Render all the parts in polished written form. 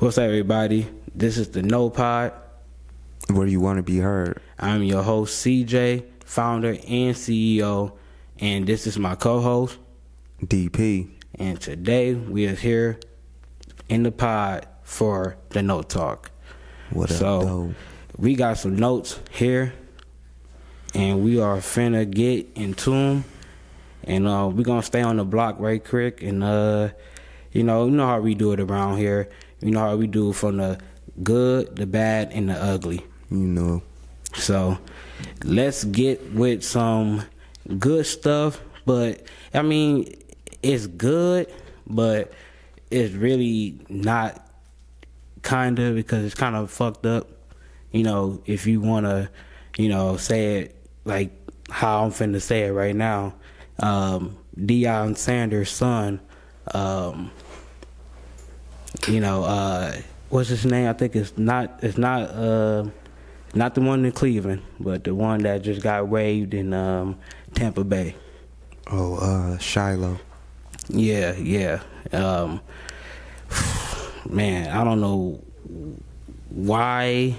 What's up, everybody? This is the No Pod. Where you want to be heard. I'm your host, CJ, founder and CEO, and this is my co-host, DP. And today we are here in the pod for the Note Talk. What up, so, though? We got some notes here, and we are finna get into them. And we're gonna stay on the block right quick, and you know how we do it around here. You know how we do from the good, the bad, and the ugly. You know. So let's get with some good stuff. But I mean, it's good, but it's really not, kinda, because it's kind of fucked up. You know, if you wanna, say it like how I'm finna say it right now. Deion Sanders' son, what's his name? I think it's not the one in Cleveland, but the one that just got waived in Tampa Bay. Oh, Shiloh. Yeah. Man, I don't know why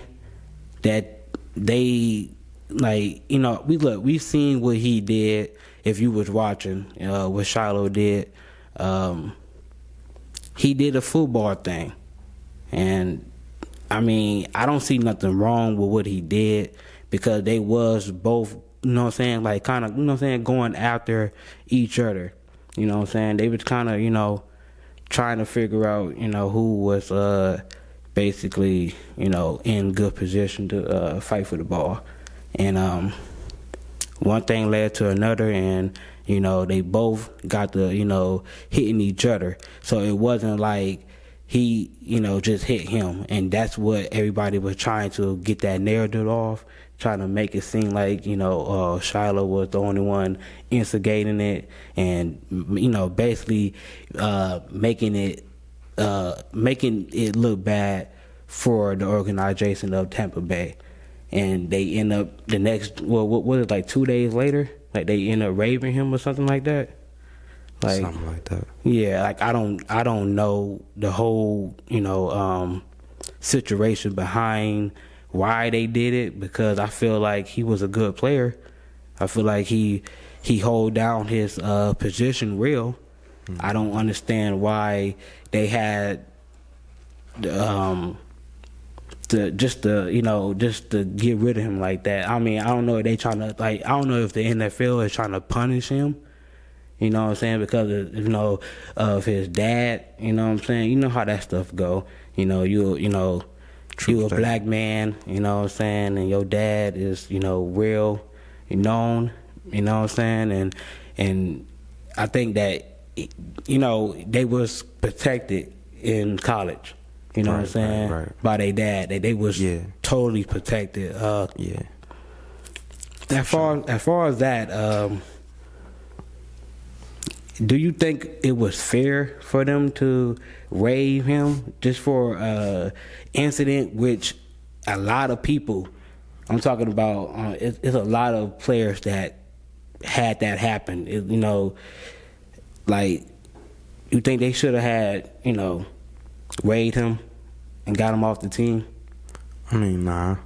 that they we've seen what he did. If you was watching what Shiloh did, he did a football thing. And, I mean, I don't see nothing wrong with what he did, because they was both, going after each other. You know what I'm saying? They was kind of, trying to figure out, who was basically, in good position to fight for the ball. And one thing led to another, and they both got to hitting each other. So it wasn't like he just hit him, and that's what everybody was trying to get that narrative off, trying to make it seem like Shiloh was the only one instigating it, and basically making it look bad for the organization of Tampa Bay. And they end up the next, what was it, like 2 days later? Like they end up raving him or something like that? Like, something like that. Yeah, like I don't know the whole, situation behind why they did it, because I feel like he was a good player. I feel like he hold down his position real. Mm-hmm. I don't understand why they had just to get rid of him like that. I mean, I don't know if they trying to, I don't know if the NFL is trying to punish him. You know what I'm saying? Because of his dad. You know what I'm saying? You know how that stuff go. You a black man. You know what I'm saying? And your dad is real known. You know what I'm saying? And I think that they was protected in college. You know what I'm saying? Right. By their dad. They was totally protected. As far as that, do you think it was fair for them to rave him just for incident, which a lot of people, I'm talking about, it's a lot of players that had that happen. You think they should have had, raved him and got him off the team? I mean, nah.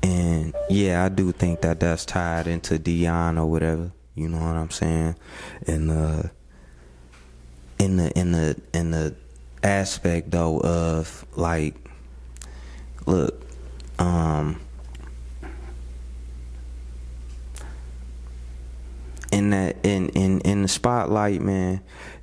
And yeah, I do think that that's tied into Deion or whatever. You know what I'm saying? And in the aspect though of like, look, in the spotlight, man,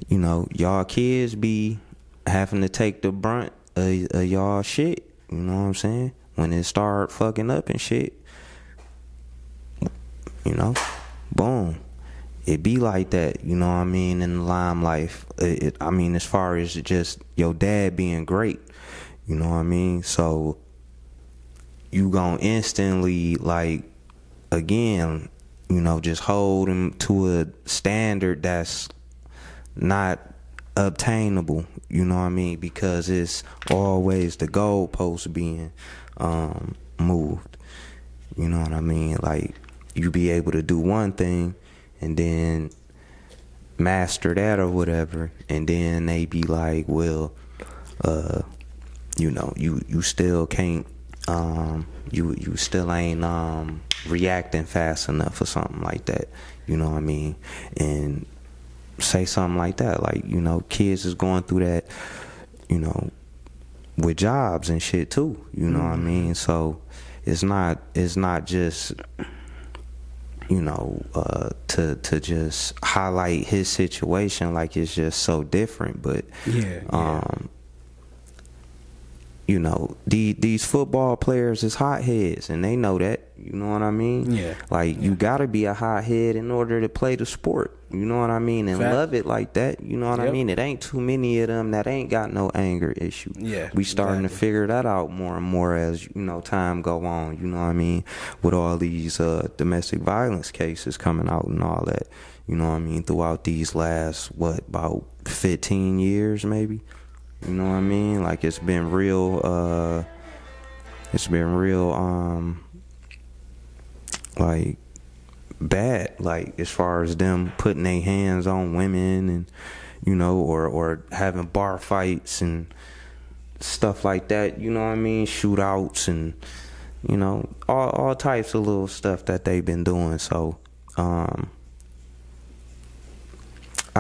y'all kids be having to take the brunt of y'all shit. You know what I'm saying? When it start fucking up and shit, boom, it be like that. You know what I mean? In the limelight, as far as just your dad being great, you know what I mean? So you gonna instantly, like, again, just hold him to a standard that's not obtainable, you know what I mean? Because it's always the goalpost being moved, you know what I mean? Like, you be able to do one thing and then master that or whatever, and then they be like, well, you know, you still can't, you still ain't reacting fast enough or something like that, you know what I mean? And say something like that, like, you know, kids is going through that, you know, with jobs and shit too, you know what I mean? So it's not just, you know, to just highlight his situation like it's just so different, but you know, these football players is hotheads, and they know that. You know what I mean? Yeah. Like, you gotta be a hothead in order to play the sport. You know what I mean? And love it like that. You know what I mean? It ain't too many of them that ain't got no anger issue. Yeah. We starting to figure that out more and more as, you know, time go on. You know what I mean? With all these domestic violence cases coming out and all that. You know what I mean? Throughout these last, about 15 years maybe? You know what I mean? Like, it's been real, like, bad, like, as far as them putting their hands on women and, you know, or having bar fights and stuff like that, you know what I mean? Shootouts and, you know, all types of little stuff that they've been doing. So, I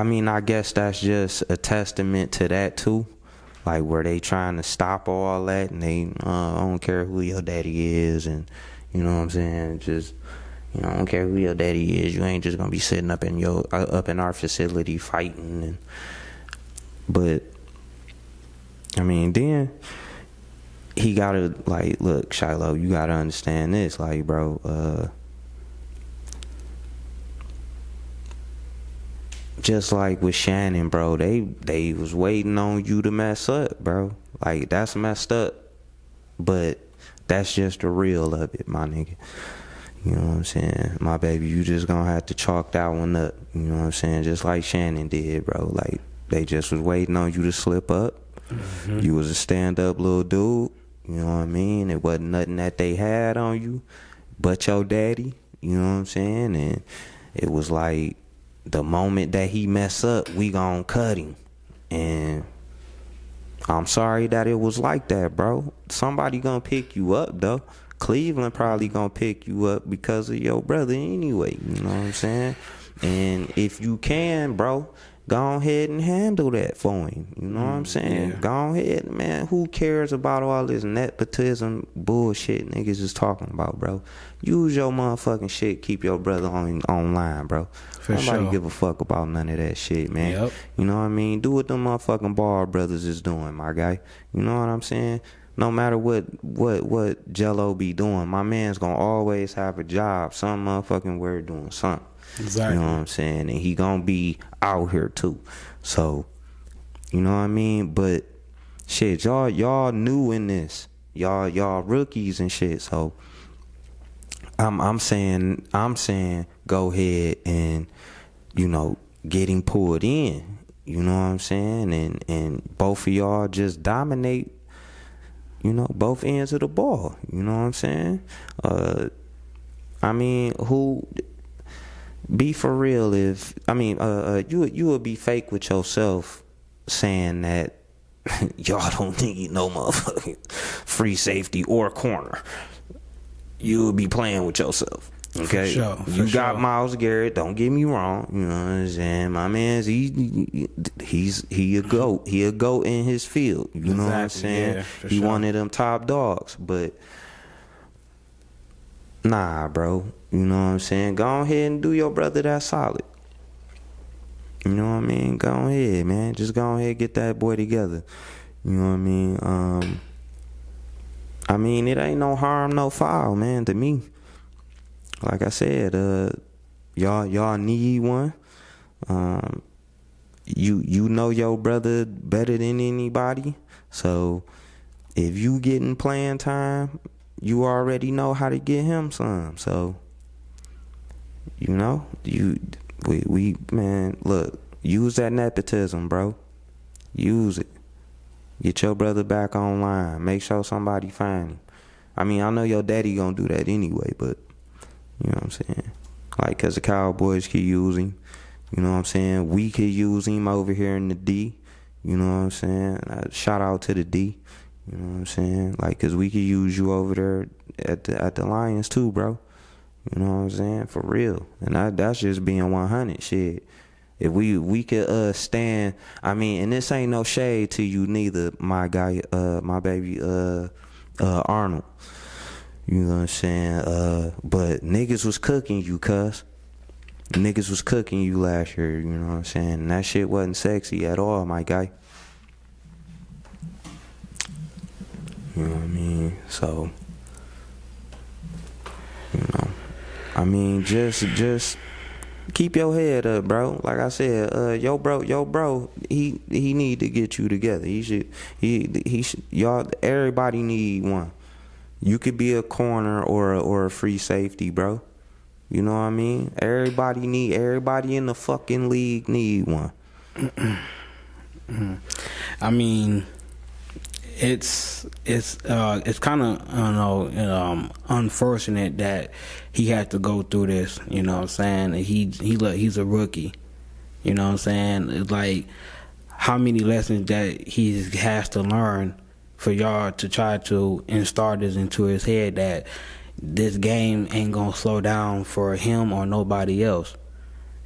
mean, I guess that's just a testament to that too. Like, where they trying to stop all that, and they, I don't care who your daddy is, and, you know what I'm saying, just, you know, I don't care who your daddy is, you ain't just gonna be sitting up in our facility fighting. And but I mean, then he gotta, like, look, Shiloh, you gotta understand this, like, bro, just like with Shannon, bro, they was waiting on you to mess up, bro. Like, that's messed up, but that's just the real of it, my nigga. You know what I'm saying? My baby, you just gonna have to chalk that one up. You know what I'm saying? Just like Shannon did, bro. Like, they just was waiting on you to slip up. Mm-hmm. You was a stand-up little dude. You know what I mean? It wasn't nothing that they had on you but your daddy. You know what I'm saying? And it was like, the moment that he mess up, we gon' cut him. And I'm sorry that it was like that, bro. Somebody gonna pick you up, though. Cleveland probably gonna pick you up because of your brother anyway. You know what I'm saying? And if you can, bro, go ahead and handle that for him. You know what I'm saying? Yeah. Go ahead, man. Who cares about all this nepotism bullshit niggas is talking about, bro? Use your motherfucking shit. Keep your brother online, bro. Nobody give a fuck about none of that shit, man. Yep. You know what I mean? Do what them motherfucking Ball brothers is doing, my guy. You know what I'm saying? No matter what Jello be doing, my man's gonna always have a job, some motherfucking word doing something. Exactly. You know what I'm saying? And he gonna be out here too. So, you know what I mean? But shit, y'all new in this. Y'all rookies and shit. So I'm saying go ahead and, you know, get him pulled in. You know what I'm saying? And both of y'all just dominate, you know, both ends of the ball. You know what I'm saying? I mean, who be for real if, I mean, you would be fake with yourself saying that y'all don't need no motherfucking free safety or corner. You would be playing with yourself. Okay, you got Myles Garrett. Don't get me wrong. You know what I'm saying? My man's he a goat. He a goat in his field. You know what I'm saying? Yeah, he one of them top dogs. But nah, bro. You know what I'm saying? Go ahead and do your brother that solid. You know what I mean? Go ahead, man. Just go ahead and get that boy together. You know what I mean? It ain't no harm, no foul, man, to me. Like I said, y'all need one. You know your brother better than anybody. So if you getting playing time, you already know how to get him some. So, you know, we man, look, use that nepotism, bro. Use it. Get your brother back online. Make sure somebody find him. I mean, I know your daddy gonna do that anyway, but you know what I'm saying? Like, cause the Cowboys keep using, You know what I'm saying? We could use him over here in the D. You know what I'm saying? Shout out to the D. You know what I'm saying? Like, cause we could use you over there at the Lions too, bro. You know what I'm saying? For real. And that's just being 100 shit. If we could stand, I mean, and this ain't no shade to you neither, my guy, my baby Arnold. You know what I'm saying? But niggas was cooking you, cuz. Niggas was cooking you last year, you know what I'm saying? And that shit wasn't sexy at all, my guy. You know what I mean? So, you know, I mean, just keep your head up, bro. Like I said, yo bro, he need to get you together. He should, y'all, everybody need one. You could be a corner or a free safety, bro. You know what I mean? Everybody in the fucking league need one. I mean, it's kind of unfortunate that he had to go through this. You know what I'm saying? He's a rookie. You know what I'm saying? It's like how many lessons that he has to learn for y'all to try to install this into his head that this game ain't gonna slow down for him or nobody else.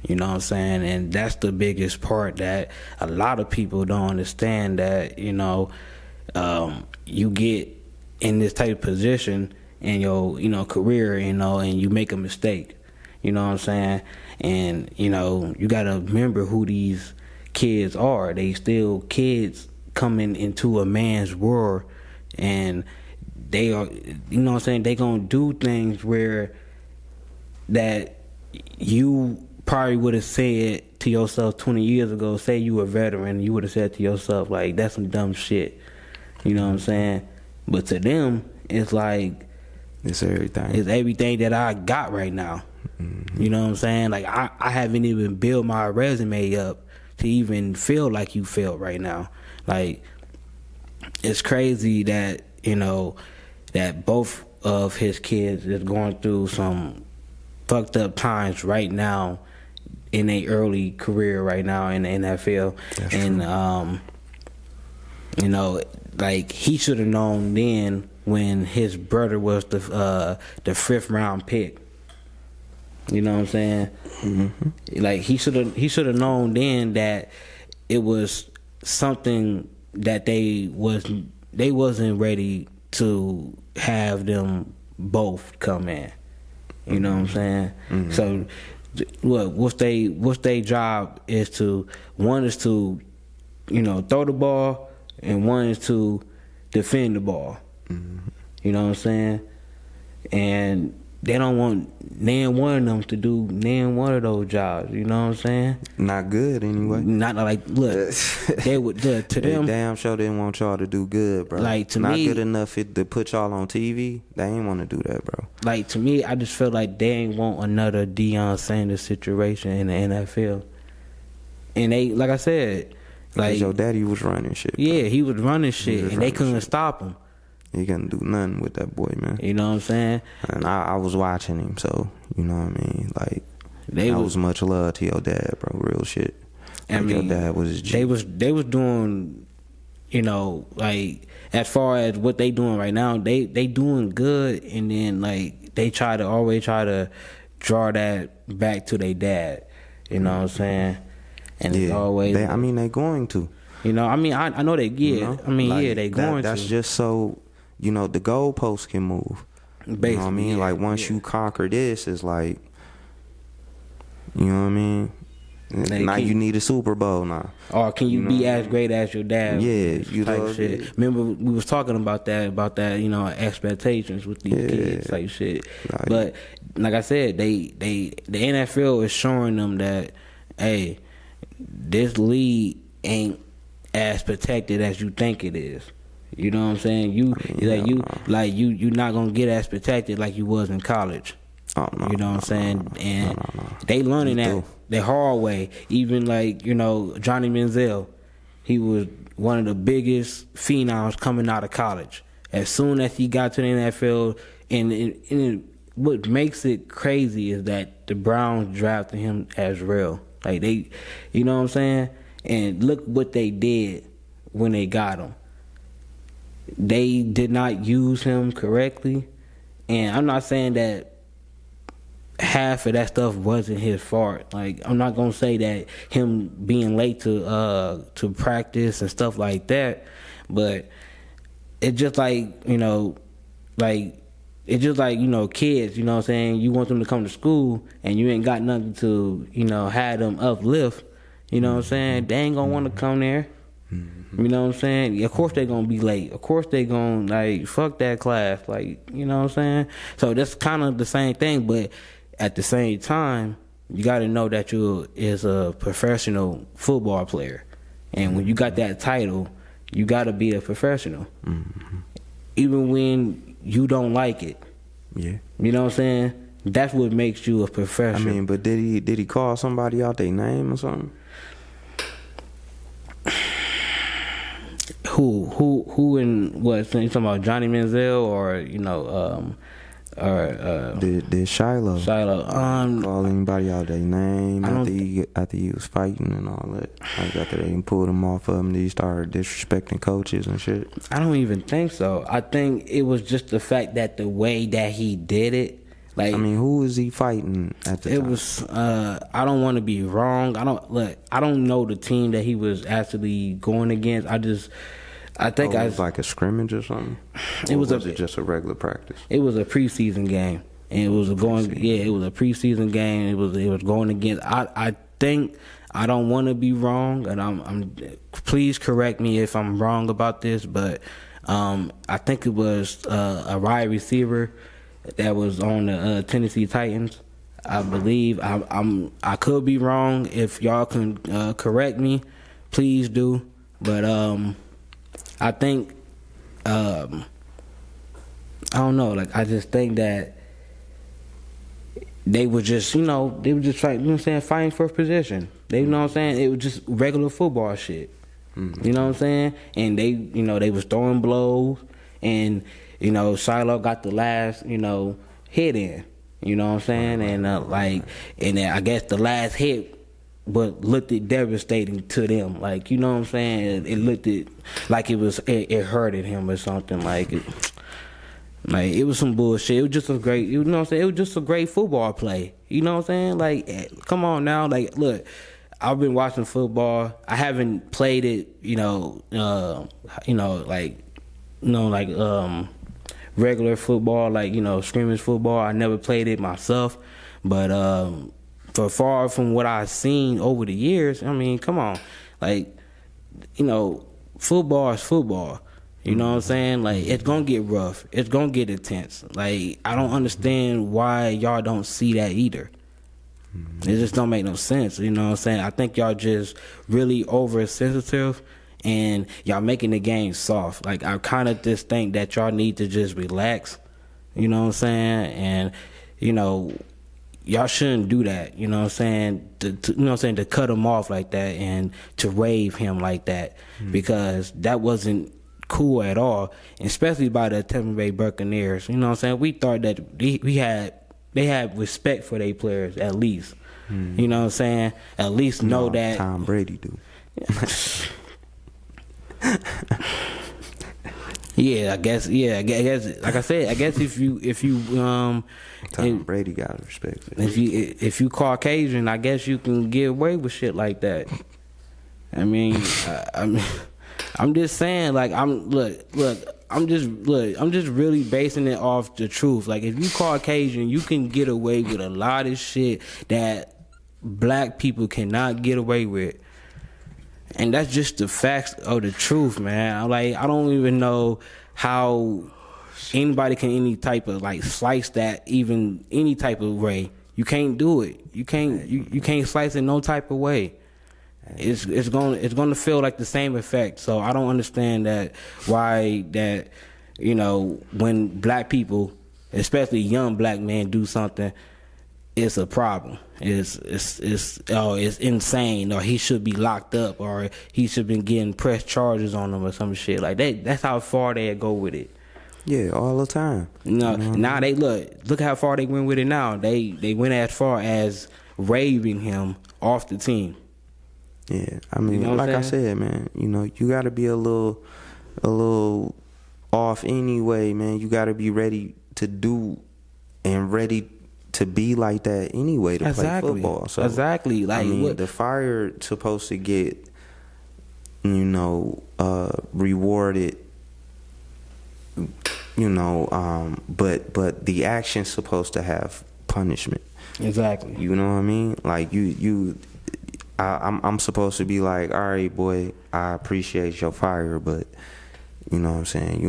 You know what I'm saying? And that's the biggest part that a lot of people don't understand, that, you know, you get in this type of position in your, you know, career, you know, and you make a mistake. You know what I'm saying? And, you know, you gotta remember who these kids are. They still kids coming into a man's world, and they are, you know what I'm saying, they gonna do things where that you probably would have said to yourself 20 years ago. Say you a veteran, you would have said to yourself, like, that's some dumb shit. You know what I'm saying? But to them, it's like, it's everything. It's everything that I got right now. Mm-hmm. You know what I'm saying? Like, I haven't even built my resume up to even feel like you feel right now. Like, it's crazy that, you know, that both of his kids is going through some fucked up times right now in their early career right now in the NFL. That's and true. You know, like, he should have known then when his brother was the 5th round pick. You know what I'm saying? Mm-hmm. Like, he should have known then that it was something that they wasn't ready to have them both come in. You know what I'm saying? Mm-hmm. So what's they job is to, one is to, you know, throw the ball, and one is to defend the ball. Mm-hmm. You know what I'm saying? And they don't want none one of them to do none one of those jobs. You know what I'm saying? Not good anyway. Not like, look, they would look to them. They damn sure didn't want y'all to do good, bro. Like, to not me, good enough to put y'all on TV. They ain't want to do that, bro. Like, to me, I just feel like they ain't want another Deion Sanders situation in the NFL. And they, like I said, like, your daddy was running shit, bro. Yeah, he was running shit, and they couldn't stop him. He couldn't do nothing with that boy, man. You know what I'm saying? And I was watching him, so, you know what I mean? Like, that was much love to your dad, bro. Real shit. Like, I mean, your dad was his G. They was doing, you know, like, as far as what they doing right now, they doing good, and then, like, they always try to draw that back to their dad. You know what I'm saying? And it's always, I mean, they going to. You know, I mean, I know they get. You know? I mean, like, yeah, they going to. That's just so, you know, the goalposts can move. Basically, you know what I mean? Yeah, like, once you conquer this, it's like, you know what I mean? Now you need a Super Bowl now. Or can you be as great as your dad? Yeah, you know. Shit. Remember, we was talking about that, you know, expectations with these kids type shit. Like, but like I said, the NFL is showing them that, hey, this league ain't as protected as you think it is. You know what I'm saying? You're not gonna get as protected like you was in college. Oh, no, you know what I'm saying? And they learning that the hard way. Even, like, you know, Johnny Manziel, he was one of the biggest phenoms coming out of college. As soon as he got to the NFL, and what makes it crazy is that the Browns drafted him as real. Like they, you know what I'm saying? And look what they did when they got him. They did not use him correctly, and I'm not saying that half of that stuff wasn't his fault. Like, I'm not gonna say that him being late to practice and stuff like that, but it's just like, you know, like it's just like, you know, kids, you know what I'm saying? You want them to come to school and you ain't got nothing to, you know, have them uplift, you know what I'm saying? They ain't gonna want to come there. You know what I'm saying? Of course they gonna be late. Of course they gonna, like, fuck that class. Like, you know what I'm saying? So that's kind of the same thing, but at the same time, you gotta know that you is a professional football player. And when you got that title, you gotta be a professional. Even when you don't like it. Yeah. You know what I'm saying? That's what makes you a professional. I mean, but did he call somebody out their name or something? Who and what? So you talking about Johnny Manziel or, you know, did Shiloh call anybody out their name after he was fighting and all that? Like after they pulled him off of him, he started disrespecting coaches and shit. I don't even think so. I think it was just the fact that the way that he did it. Like, I mean, who was he fighting at the time? It was, I don't want to be wrong. I don't know the team that he was actually going against. I think it was like a scrimmage or something. Was it just a regular practice? It was a preseason game, and it was it was a preseason game. It was going against. I think, I don't want to be wrong, and I'm please correct me if I'm wrong about this, but I think it was a wide receiver that was on the Tennessee Titans. I believe I could be wrong. If y'all can correct me, please do. But I think I don't know. Like, I just think that they were just trying, you know what I'm saying, fighting for a position. They, you know what I'm saying, it was just regular football shit. You know what I'm saying? And they, you know, they was throwing blows, and, you know, Shiloh got the last, you know, hit in. You know what I'm saying? And and I guess the last hit looked it devastating to them. Like, you know what I'm saying? It looked like it hurted him or something. Like it was some bullshit. It was just a great, you know what I'm saying? It was just a great football play. You know what I'm saying? Like, come on now. Like, look, I've been watching football. I haven't played it, regular football, like, you know, scrimmage football. I never played it myself, but for far from what I've seen over the years, I mean, come on, like, you know, football is football. You know what I'm saying? Like, it's gonna get rough. It's gonna get intense. Like, I don't understand why y'all don't see that either. It just don't make no sense. You know what I'm saying? I think y'all just really oversensitive, and y'all making the game soft. Like, I kind of just think that y'all need to just relax. You know what I'm saying? And, you know, y'all shouldn't do that. You know what I'm saying? You know what I'm saying? To cut him off like that and to waive him like that, because that wasn't cool at all, especially by the Tampa Bay Buccaneers. You know what I'm saying? We thought that they had respect for their players, at least. You know what I'm saying? At least know that Tom Brady do. Yeah, I guess. Like I said, I guess if you Tom Brady got respect for him. If you Caucasian, I guess you can get away with shit like that. I mean, I'm just saying, like, I'm just really basing it off the truth. Like, if you Caucasian, you can get away with a lot of shit that black people cannot get away with. And that's just the facts of the truth, man. Like, I don't even know how anybody can any type of, like, slice that even any type of way. You can't do it. You can't slice it no type of way. It's gonna feel like the same effect. So I don't understand why you know, when black people, especially young black men, do something, it's a problem. It's insane, or he should be locked up, or he should be getting pressed charges on him or some shit like that. That's how far they go with it. Yeah, all the time. No, now they look how far they went with it. Now they went as far as raving him off the team. Yeah, I mean, You know what like I'm I said, man, you know, you got to be a little off anyway, man. You got to be ready to do and ready to be like that anyway to play football. So exactly. Like, I mean, what? the fire supposed to get, you know, rewarded. You know, but the action's supposed to have punishment. Exactly. You know what I mean? Like I'm supposed to be like, all right, boy, I appreciate your fire, but you know what I'm saying?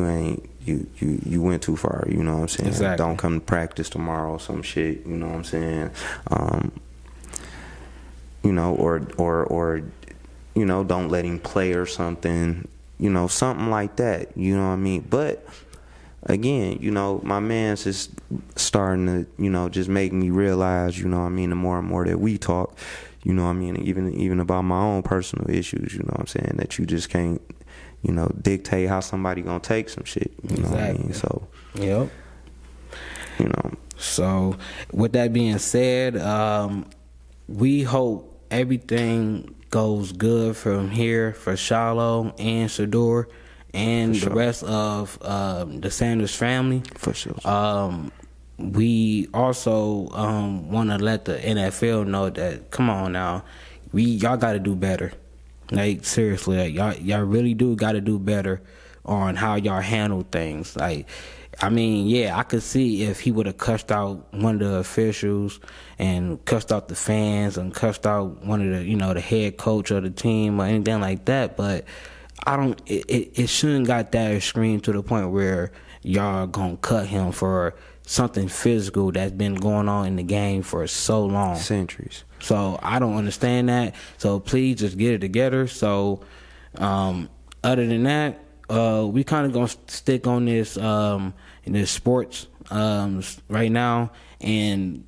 You went too far. You know what I'm saying? Exactly. Don't come to practice tomorrow or some shit. You know what I'm saying? You know, or you know, don't let him play or something. You know, something like that. You know what I mean? But again, you know, my man's is starting to, you know, just make me realize, you know what I mean, the more and more that we talk, you know what I mean, even about my own personal issues, you know what I'm saying, that you just can't, you know, dictate how somebody gonna take some shit, you know what I mean? So, yep. You know. So, with that being said, we hope everything goes good from here for Shiloh and Shador and the rest of the Sanders family. For sure. We also want to let the NFL know that, come on now, y'all got to do better. Like, seriously, like, y'all really do got to do better on how y'all handle things. Like, I mean, yeah, I could see if he would have cussed out one of the officials and cussed out the fans and cussed out one of the, you know, the head coach of the team or anything like that, but it shouldn't got that extreme to the point where y'all gonna cut him for something physical that's been going on in the game for so long. Centuries. So I don't understand that. So please just get it together. So other than that, we kind of gonna stick on this in this sports right now, and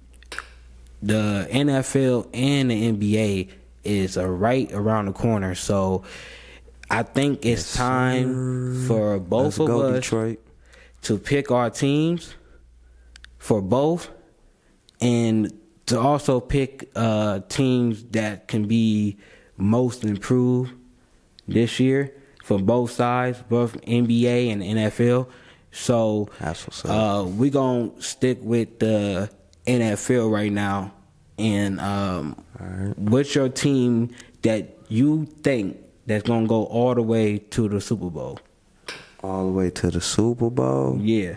the NFL and the NBA is right around the corner. So I think it's time for both of us Detroit. to pick our teams for both, and to also pick teams that can be most improved this year for both sides, both NBA and NFL. So we're going to stick with the NFL right now. And what's your team that you think that's going to go all the way to the Super Bowl? All the way to the Super Bowl? Yeah.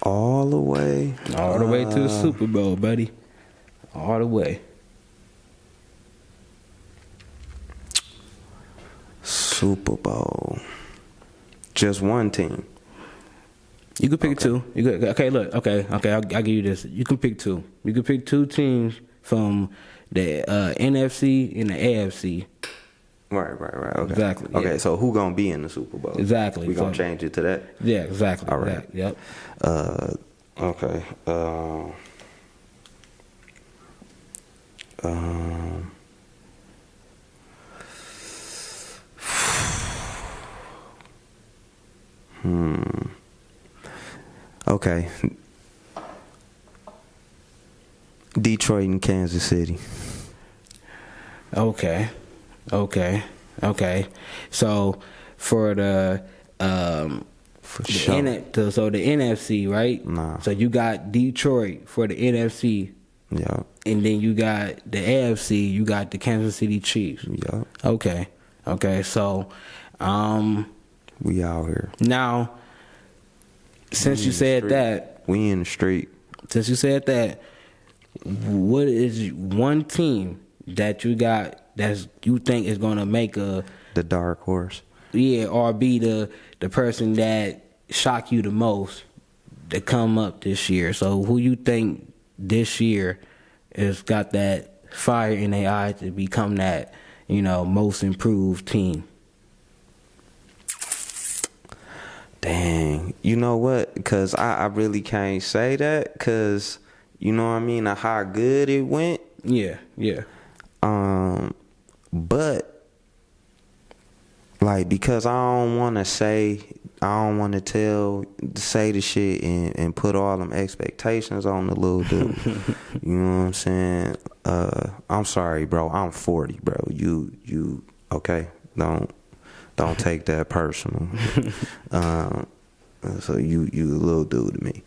All the way? All the way to the Super Bowl, buddy. All the way. Super Bowl. Just one team. You can pick two. Okay, I'll give you this. You can pick two. You can pick two teams from the NFC and the AFC. Right. Okay. Exactly. Okay, yeah. so who gonna be in the Super Bowl? Exactly. We gonna change it to that? Yeah, exactly. All right. Yep. Okay. Okay. Detroit and Kansas City. Okay. So for the sure. So the NFC, right? Nah. So you got Detroit for the NFC. Yeah. And then you got the AFC, you got the Kansas City Chiefs. Yeah. Okay. So we out here. Now, since you said that, we in the street. Since you said that, what is one team that you got that you think is gonna make the dark horse? Yeah, or be the person that shock you the most to come up this year. So who you think this year has got that fire in their eye to become that, you know, most improved team? Dang, you know what? Because I really can't say that because, you know what I mean, of how good it went. Yeah. But Like, because I don't want to say the shit and put all them expectations on the little dude. You know what I'm saying? I'm sorry, bro. I'm 40, bro. You okay? Don't take that personal. So you a little dude to me.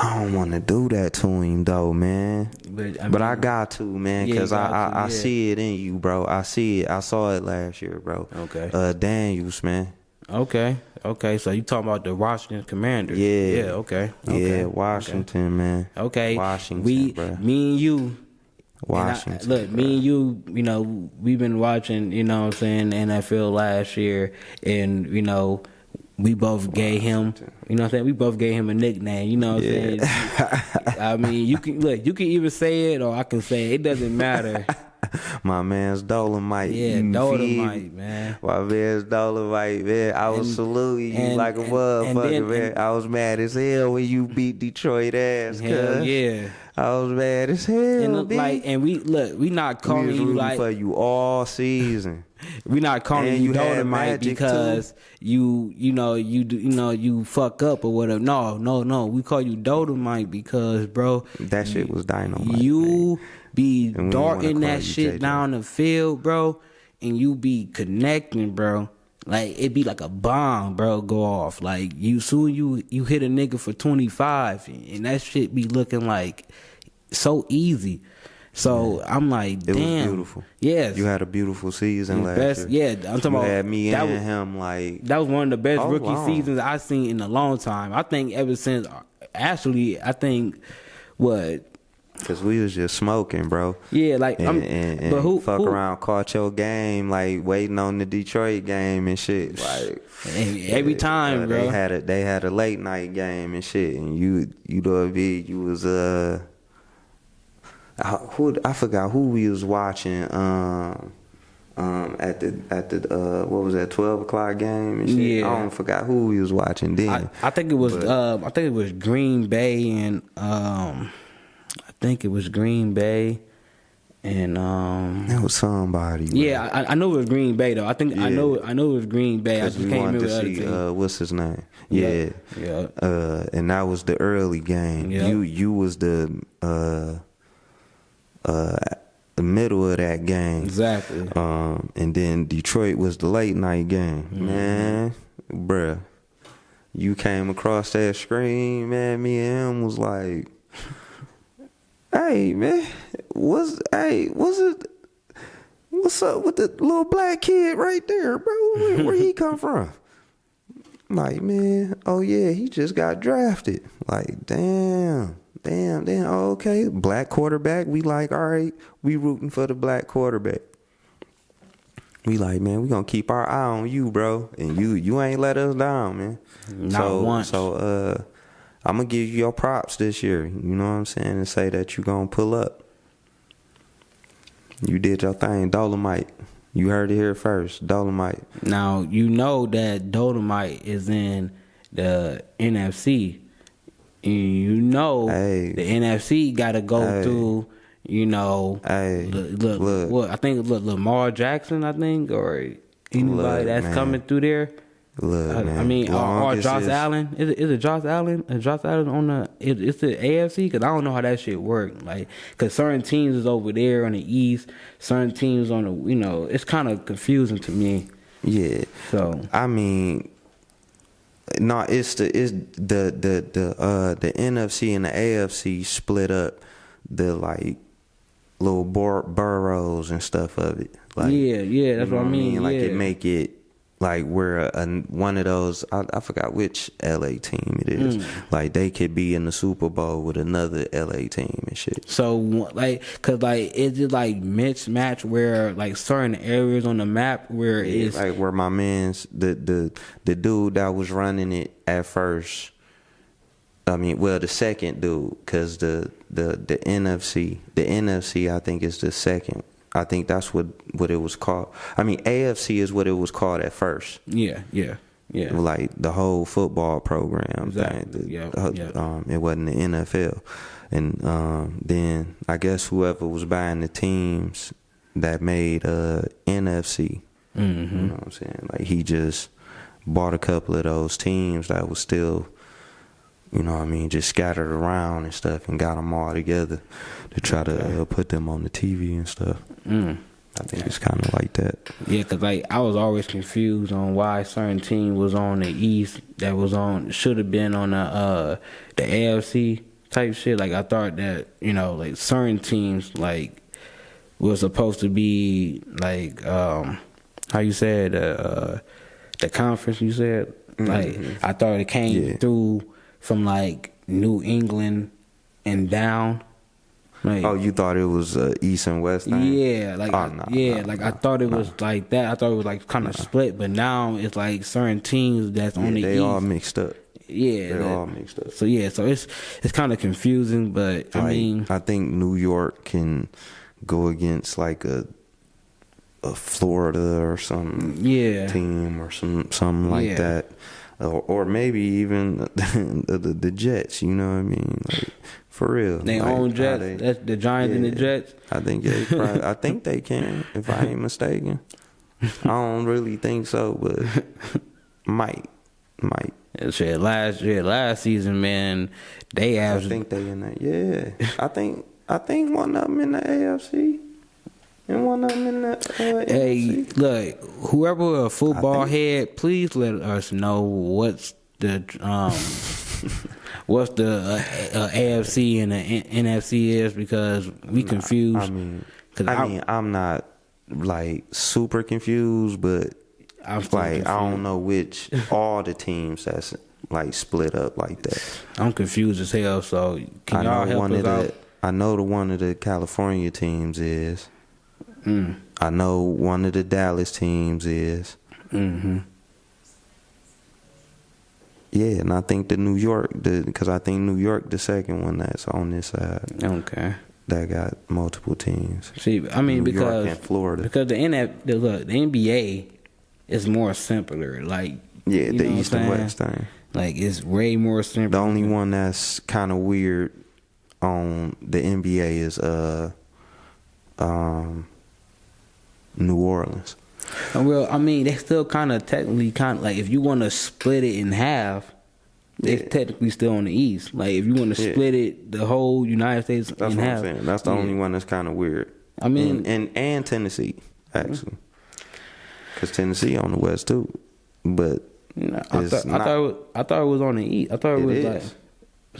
I don't want to do that to him though, man. But I got to, man, because I see it in you, bro. I see it. I saw it last year, bro. Okay. Daniels, man. Okay. So you talking about the Washington Commanders? Yeah. Yeah. Okay. Yeah, Washington, okay. Man. Okay. Washington, bro. Me and you. Washington. Look, me and you, you know, we've been watching, you know what I'm saying, NFL last year, and, you know, we both gave him, you know what I'm saying, we both gave him a nickname, you know what I'm saying. I mean, you can either say it or I can say it. It doesn't matter. My man's Dolomite. Yeah, Dolomite, man. My man's Dolomite, man. I was saluting you like a motherfucker, man. I was mad as hell when you beat Detroit ass. Hell yeah. I was mad as hell, and we not calling you like for you all season. We not calling you Dolomite because you fuck up or whatever. No. We call you Dolomite because, bro, that shit was dynamite. You be darting that shit down the field, bro, and you be connecting, bro. Like it be like a bomb, bro, go off. Like you hit a nigga for 25, and that shit be looking like so easy. So I'm like, damn, it was beautiful. Yes, you had a beautiful season last year. Yeah, I'm talking about had me and him. Like that was one of the best rookie seasons I've seen in a long time. I think ever since, actually, I think what. Cause we was just smoking, bro. Yeah, like but who around caught your game, like waiting on the Detroit game and shit. Like every time, bro. They had a late night game and shit, and you was I forgot who we was watching at the what was that 12 o'clock game and shit. Yeah. I don't forgot who we was watching then. I think it was Green Bay and I think it was Green Bay and it was somebody. Bro. Yeah, I know it was Green Bay though. I think I know it was Green Bay. I just can't remember the other team. What's his name? Yeah. And that was the early game. Yeah. You was the middle of that game. Exactly. And then Detroit was the late night game. Mm-hmm. Man, bruh, you came across that screen, man. Me and him was like, hey, man, what's it? What's up with the little black kid right there, bro? Where he come from? Like, man, oh yeah, he just got drafted. Like, damn. Oh, okay, black quarterback. We like, all right, we rooting for the black quarterback. We like, man, we gonna keep our eye on you, bro, and you ain't let us down, man. Not once. So I'm gonna give you your props this year. You know what I'm saying, and say that you gonna pull up. You did your thing, Dolomite. You heard it here first, Dolomite. Now you know that Dolomite is in the NFC. You know, the NFC got to go through, you know, what I think Lamar Jackson, I think, or anybody that's coming through there. I mean, or Josh Allen. Is it Josh Allen? Is Josh Allen on the? It's the AFC because I don't know how that shit work. Like, because certain teams is over there on the East, certain teams on the. You know, it's kind of confusing to me. Yeah. So I mean. No, it's the NFC and the AFC split up the like little boroughs and stuff of it. Like, yeah, that's what I mean. Like it make it like where one of those I forgot which LA team it is. Like they could be in the Super Bowl with another LA team and shit. So like, cause like is it like mismatch where like certain areas on the map where it's like where my man's the dude that was running it at first. I mean, well, the second dude, cause the NFC I think is the second. I think that's what it was called. I mean, AFC is what it was called at first. Yeah. Yeah. Like the whole football program Exactly. thing. Yeah. It wasn't the NFL. And then I guess whoever was buying the teams that made NFC, Mm-hmm. you know what I'm saying? Like he just bought a couple of those teams that was still, you know what I mean, just scattered around and stuff, and got them all together to try to put them on the TV and stuff. I think it's kind of like that. Yeah, because like I was always confused on why certain team was on the East that was on should have been on the AFC type shit. Like I thought that, you know, like certain teams like was supposed to be like how you said the conference you said. Like I thought it came through from like New England and down. Like, Oh, you thought it was East and West thing? Yeah, like I thought it was like that. I thought it was like kind of split, but now it's like certain teams that's on the they East. all mixed up. Yeah, They're all mixed up. So it's kind of confusing, but I mean, I think New York can go against like a Florida or some team or something like that, or maybe even the Jets. You know what I mean? Like, for real, they like, own Jets. That's the Giants and the Jets. I think I think they can, if I ain't mistaken. I don't really think so, but might. Shit, last season, man, they averaged. I think they in that. Yeah, I think one of them in the AFC. And one of them in the Hey, NFC. look, whoever a football head, please let us know what's the AFC and the NFC is, because we confused. I mean, I'm not like super confused, but I'm still like confused. I don't know which all the teams that's like split up like that. I'm confused as hell. So can y'all help us out? I know the one of the California teams is. I know one of the Dallas teams is. Mm-hmm. Yeah, and I think the New York, because I think New York the second one that's on this side. Okay. That got multiple teams. See, I mean, New because York and Florida. Because the NBA is more simpler. Like the East and West thing. Like it's way more simple. The only one that's kind of weird on the NBA is New Orleans. Well, I mean, they still technically like if you want to split it in half, they technically still on the East. Like if you want to split it, the whole United States that's in what half. I'm saying. That's the only one that's kind of weird. I mean, and Tennessee actually, because Tennessee on the West too, but I thought it was on the East. I thought it was like.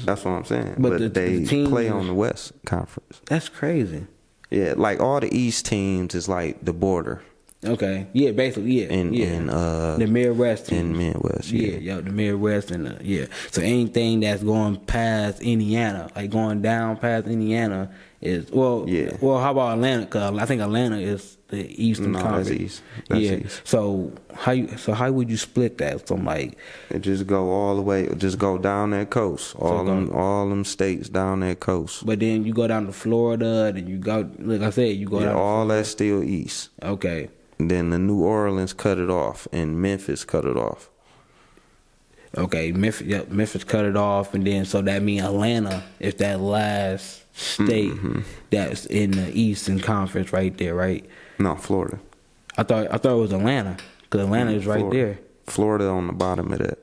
That's what I'm saying. But they play on the West Conference. That's crazy. Yeah, like all the East teams is like the border. Okay. Yeah, basically, In the Midwest teams. In Midwest, the Midwest and So anything that's going past Indiana, like going down past Indiana, is well. How about Atlanta? Because I think Atlanta is the Eastern Conference. That's East. That's East. So how would you split that? So like, it just go all the way. Just go down that coast. All them states down that coast. But then you go down to Florida, then you go. Like I said, you go down. All that's still East. Okay. And then the New Orleans cut it off, and Memphis cut it off. Okay, Memphis cut it off, and then so that means Atlanta is that last state that's in the Eastern Conference right there, right? No, Florida. I thought it was Atlanta, because Atlanta is right there. Florida on the bottom of that.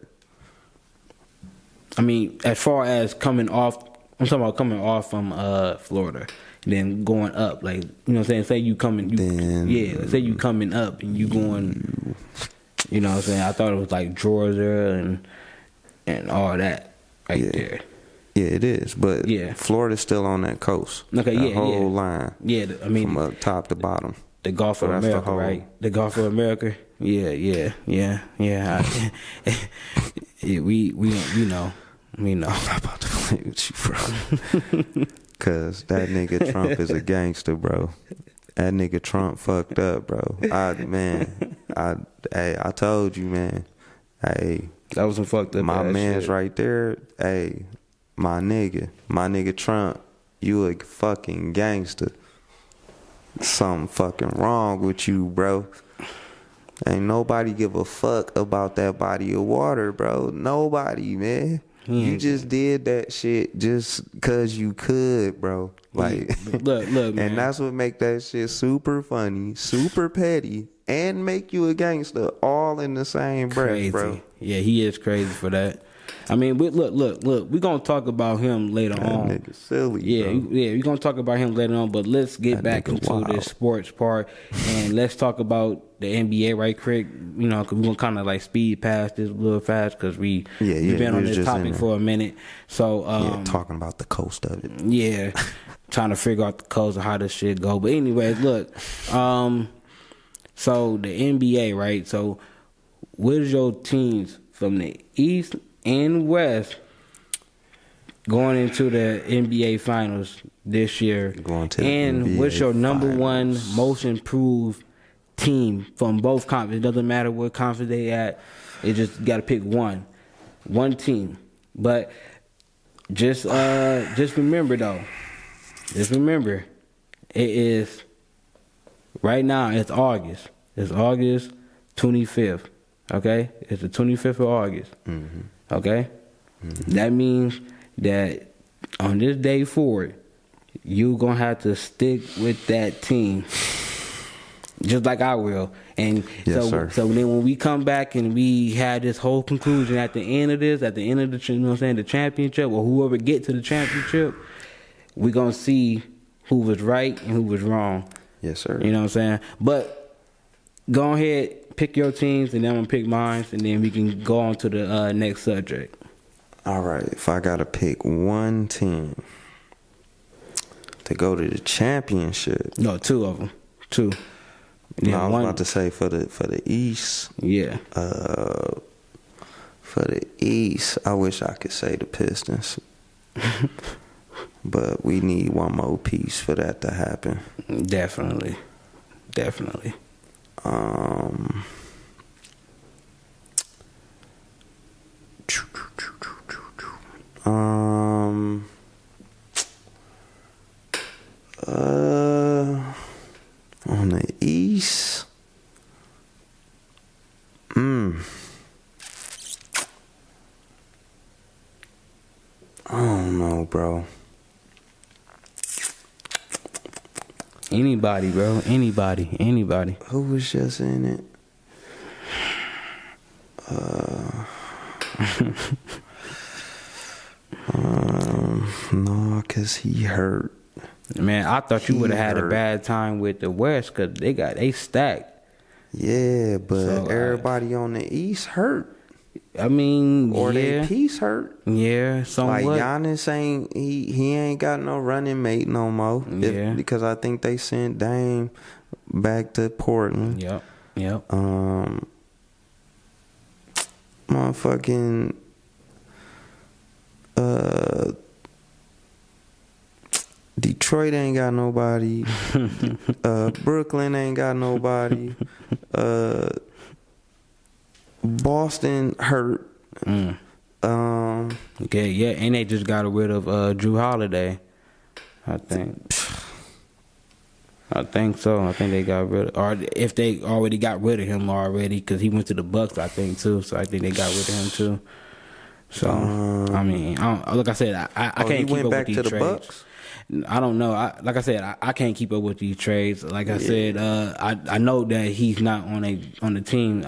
I mean, as far as coming off, I'm talking about coming off from Florida. Then going up, like, you know what I'm saying? Say you coming, say you coming up and you going, you know what I'm saying? I thought it was like Georgia and all that there. Yeah, it is, but Florida's still on that coast. Okay, that whole line. Yeah, I mean, from top to bottom. The Gulf of America, right? The Gulf of America. Yeah. We know. I'm not about to play with you, bro. Cause that nigga Trump is a gangster, bro. That nigga Trump fucked up, bro. I told you, man. Hey, that was some fucked up. My man's shit. right there. Hey, my nigga Trump, you a fucking gangster. Something fucking wrong with you, bro. Ain't nobody give a fuck about that body of water, bro. Nobody, man. You just did that shit just cause you could, bro. Like, look, man. And that's what make that shit super funny, super petty, and make you a gangster all in the same breath, bro. Yeah, he is crazy for that. I mean, look. We're going to talk about him later on. That nigga silly, bro. Yeah, we're going to talk about him later on, but let's get back into this sports part, and let's talk about the NBA right quick, you know, because we're going to kind of like speed past this a little fast because we've been on this topic for a minute. So, talking about the coast of it. Yeah, trying to figure out the coast of how this shit go. But anyways, look, so the NBA, right? So, where's your teams from the East and West going into the NBA Finals this year? And what's your number one most improved team from both conferences? It doesn't matter what conference they at. You just got to pick one team. But just remember though. Just remember, it is right now. It's August. It's August 25th. Okay, it's the 25th of August. Mm-hmm. Okay, that means that on this day forward, you're gonna have to stick with that team, just like I will. And so then when we come back and we have this whole conclusion at the end of this, at the end of the, you know what I'm saying, the championship, or whoever get to the championship, we're gonna see who was right and who was wrong. Yes, sir. You know what I'm saying? But go ahead, pick your teams, and then I'm gonna pick mine, and then we can go on to the next subject. All right, if I gotta pick one team to go to the championship, no, two of them, two. No, I was about to say for the East. Yeah. For the East, I wish I could say the Pistons, but we need one more piece for that to happen. Definitely. On the East, I don't know, bro. Anybody, bro. Anybody. Who was just in it? No, cause he hurt. Man, I thought you would have had a bad time with the West because they stacked. Yeah, but so, everybody on the East hurt. I mean, or they piece hurt. Yeah, somewhat. Like Giannis ain't he ain't got no running mate no more. Yeah, because I think they sent Dame back to Portland. Yep. Motherfucking Detroit ain't got nobody. Brooklyn ain't got nobody. Boston hurt. Okay, yeah, and they just got rid of Drew Holiday. I think so. I think they got rid of, or if they already got rid of him already, because he went to the Bucks, I think too. So I think they got rid of him too. So I mean, like I said, I can't keep up with these trades. Bucks? I don't know. Like I said, I can't keep up with these trades. Like I said, I know that he's not on the team.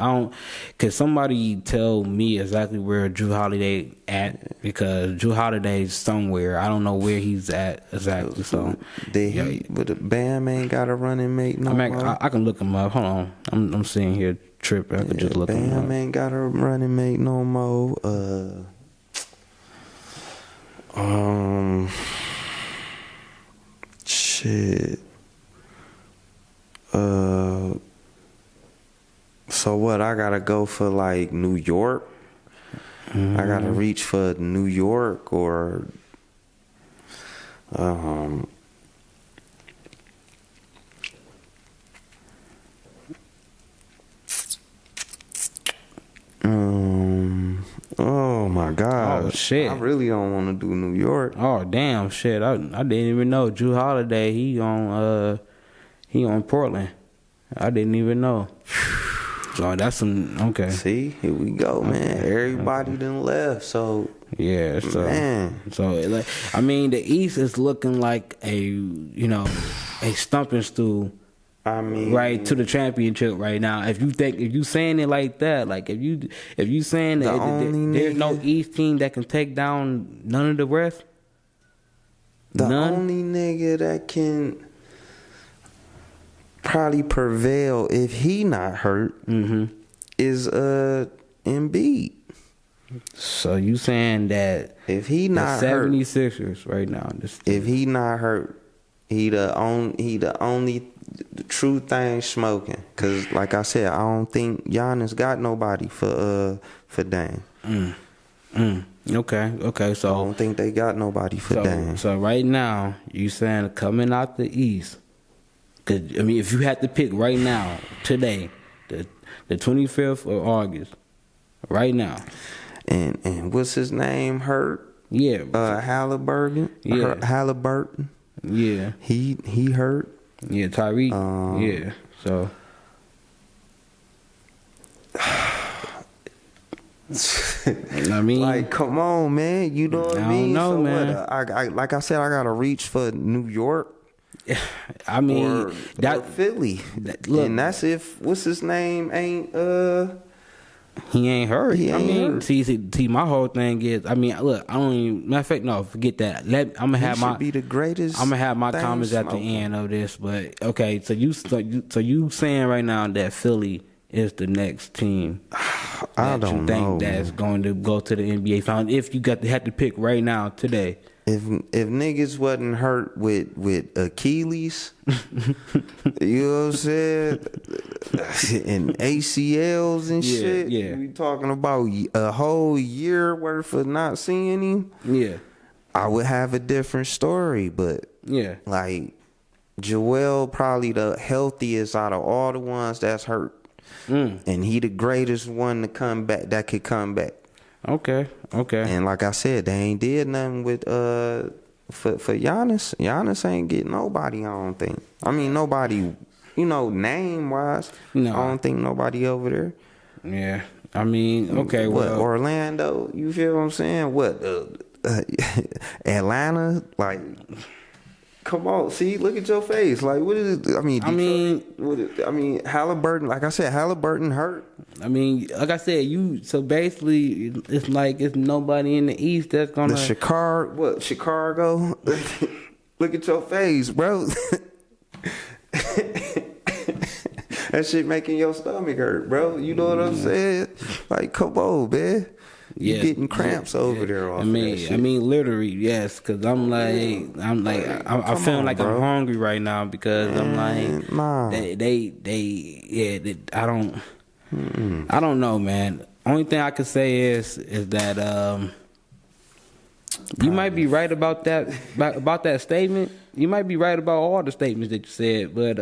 Cause somebody tell me exactly where Drew Holiday at, because Drew Holiday's somewhere. I don't know where he's at exactly. So but Bam ain't got a running mate no more. I can look him up. Hold on, I'm seeing here Trip. I could just look him up. Bam ain't got a running mate no more. Shit. So what? I gotta go for like New York. I gotta reach for New York or oh my God. Oh shit. I really don't want to do New York. Oh damn shit. I didn't even know Drew Holiday, he on Portland. I didn't even know. So that's some okay. See, here we go, man. Okay. Everybody done left, so Yeah, so man. so like, I mean, the East is looking like a stumping stool. I mean, Right to the championship right now. If you saying it like that, like if you saying that there's no East team that can take down none of the rest. The only nigga that can probably prevail if he not hurt is Embiid. So you saying that if he not hurt, 76ers right now? If he not hurt, he the only true thing smoking. Cause like I said, I don't think Giannis got nobody for Dame. Okay. So I don't think they got nobody for Dame. So right now you saying coming out the East? Cause I mean, if you had to pick right now, today, the 25th of August, right now. And what's his name? Hurt? Yeah. Halliburton. Yeah. Halliburton. Yeah. He hurt. Yeah, Tyreek. Yeah. So. I mean, like, come on, man. You know what I mean? I don't know, man. I like I said, I gotta reach for New York. I mean, or Philly. Look, and that's if what's his name ain't he ain't hurt. He ain't hurt. See, my whole thing is, I mean, look, I don't even. Matter of fact, no, forget that. I'm gonna have my be the greatest. I'm gonna have my comments at the end of this, but okay. So you saying right now that Philly is the next team? I don't know. That's going to go to the NBA Finals. If you had to pick right now today. If niggas wasn't hurt with Achilles, you know what I'm saying, and ACLs and shit, we talking about a whole year worth of not seeing him. Yeah, I would have a different story, but like Joel probably the healthiest out of all the ones that's hurt, and he the greatest one to come back that could come back. Okay. And like I said, they ain't did nothing with for Giannis. Giannis ain't getting nobody, I don't think. I mean, nobody, name wise. No. I don't think nobody over there. Yeah. I mean, okay. What, Orlando? You feel what I'm saying? What Atlanta? Like, come on, see, look at your face. Like, what is it? I mean, Halliburton. Like I said, Halliburton hurt. I mean, like I said, so basically, it's like it's nobody in the East that's gonna. Chicago? Look at your face, bro. That shit making your stomach hurt, bro. You know what I'm saying? Like, come on, man. You getting cramps over there. Off that shit. I mean, literally, yes. Cause I'm feeling like I'm hungry right now because I'm like, I don't know, man. Only thing I can say is that you might be right about that statement. You might be right about all the statements that you said, but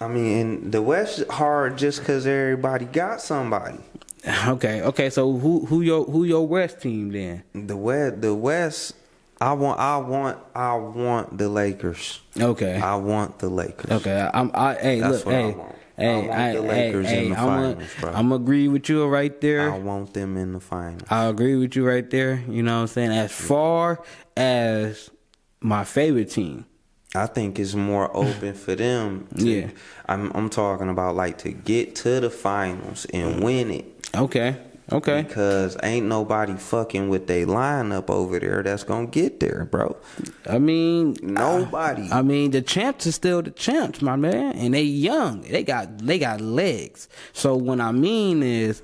I mean, the West hard just cause everybody got somebody. Okay. So who your West team then? The West. I want the Lakers. Okay. I want the Lakers. Okay. I want the Lakers in the finals, bro. I'm agree with you right there. I want them in the finals. I agree with you right there. You know what I'm saying? As far as my favorite team, I think it's more open for them. I'm talking about like to get to the finals and win it. Okay. Because ain't nobody fucking with their lineup over there that's gonna get there, bro. I mean, nobody. I mean, the champs are still the champs, my man, and they young. They got legs. So what I mean is,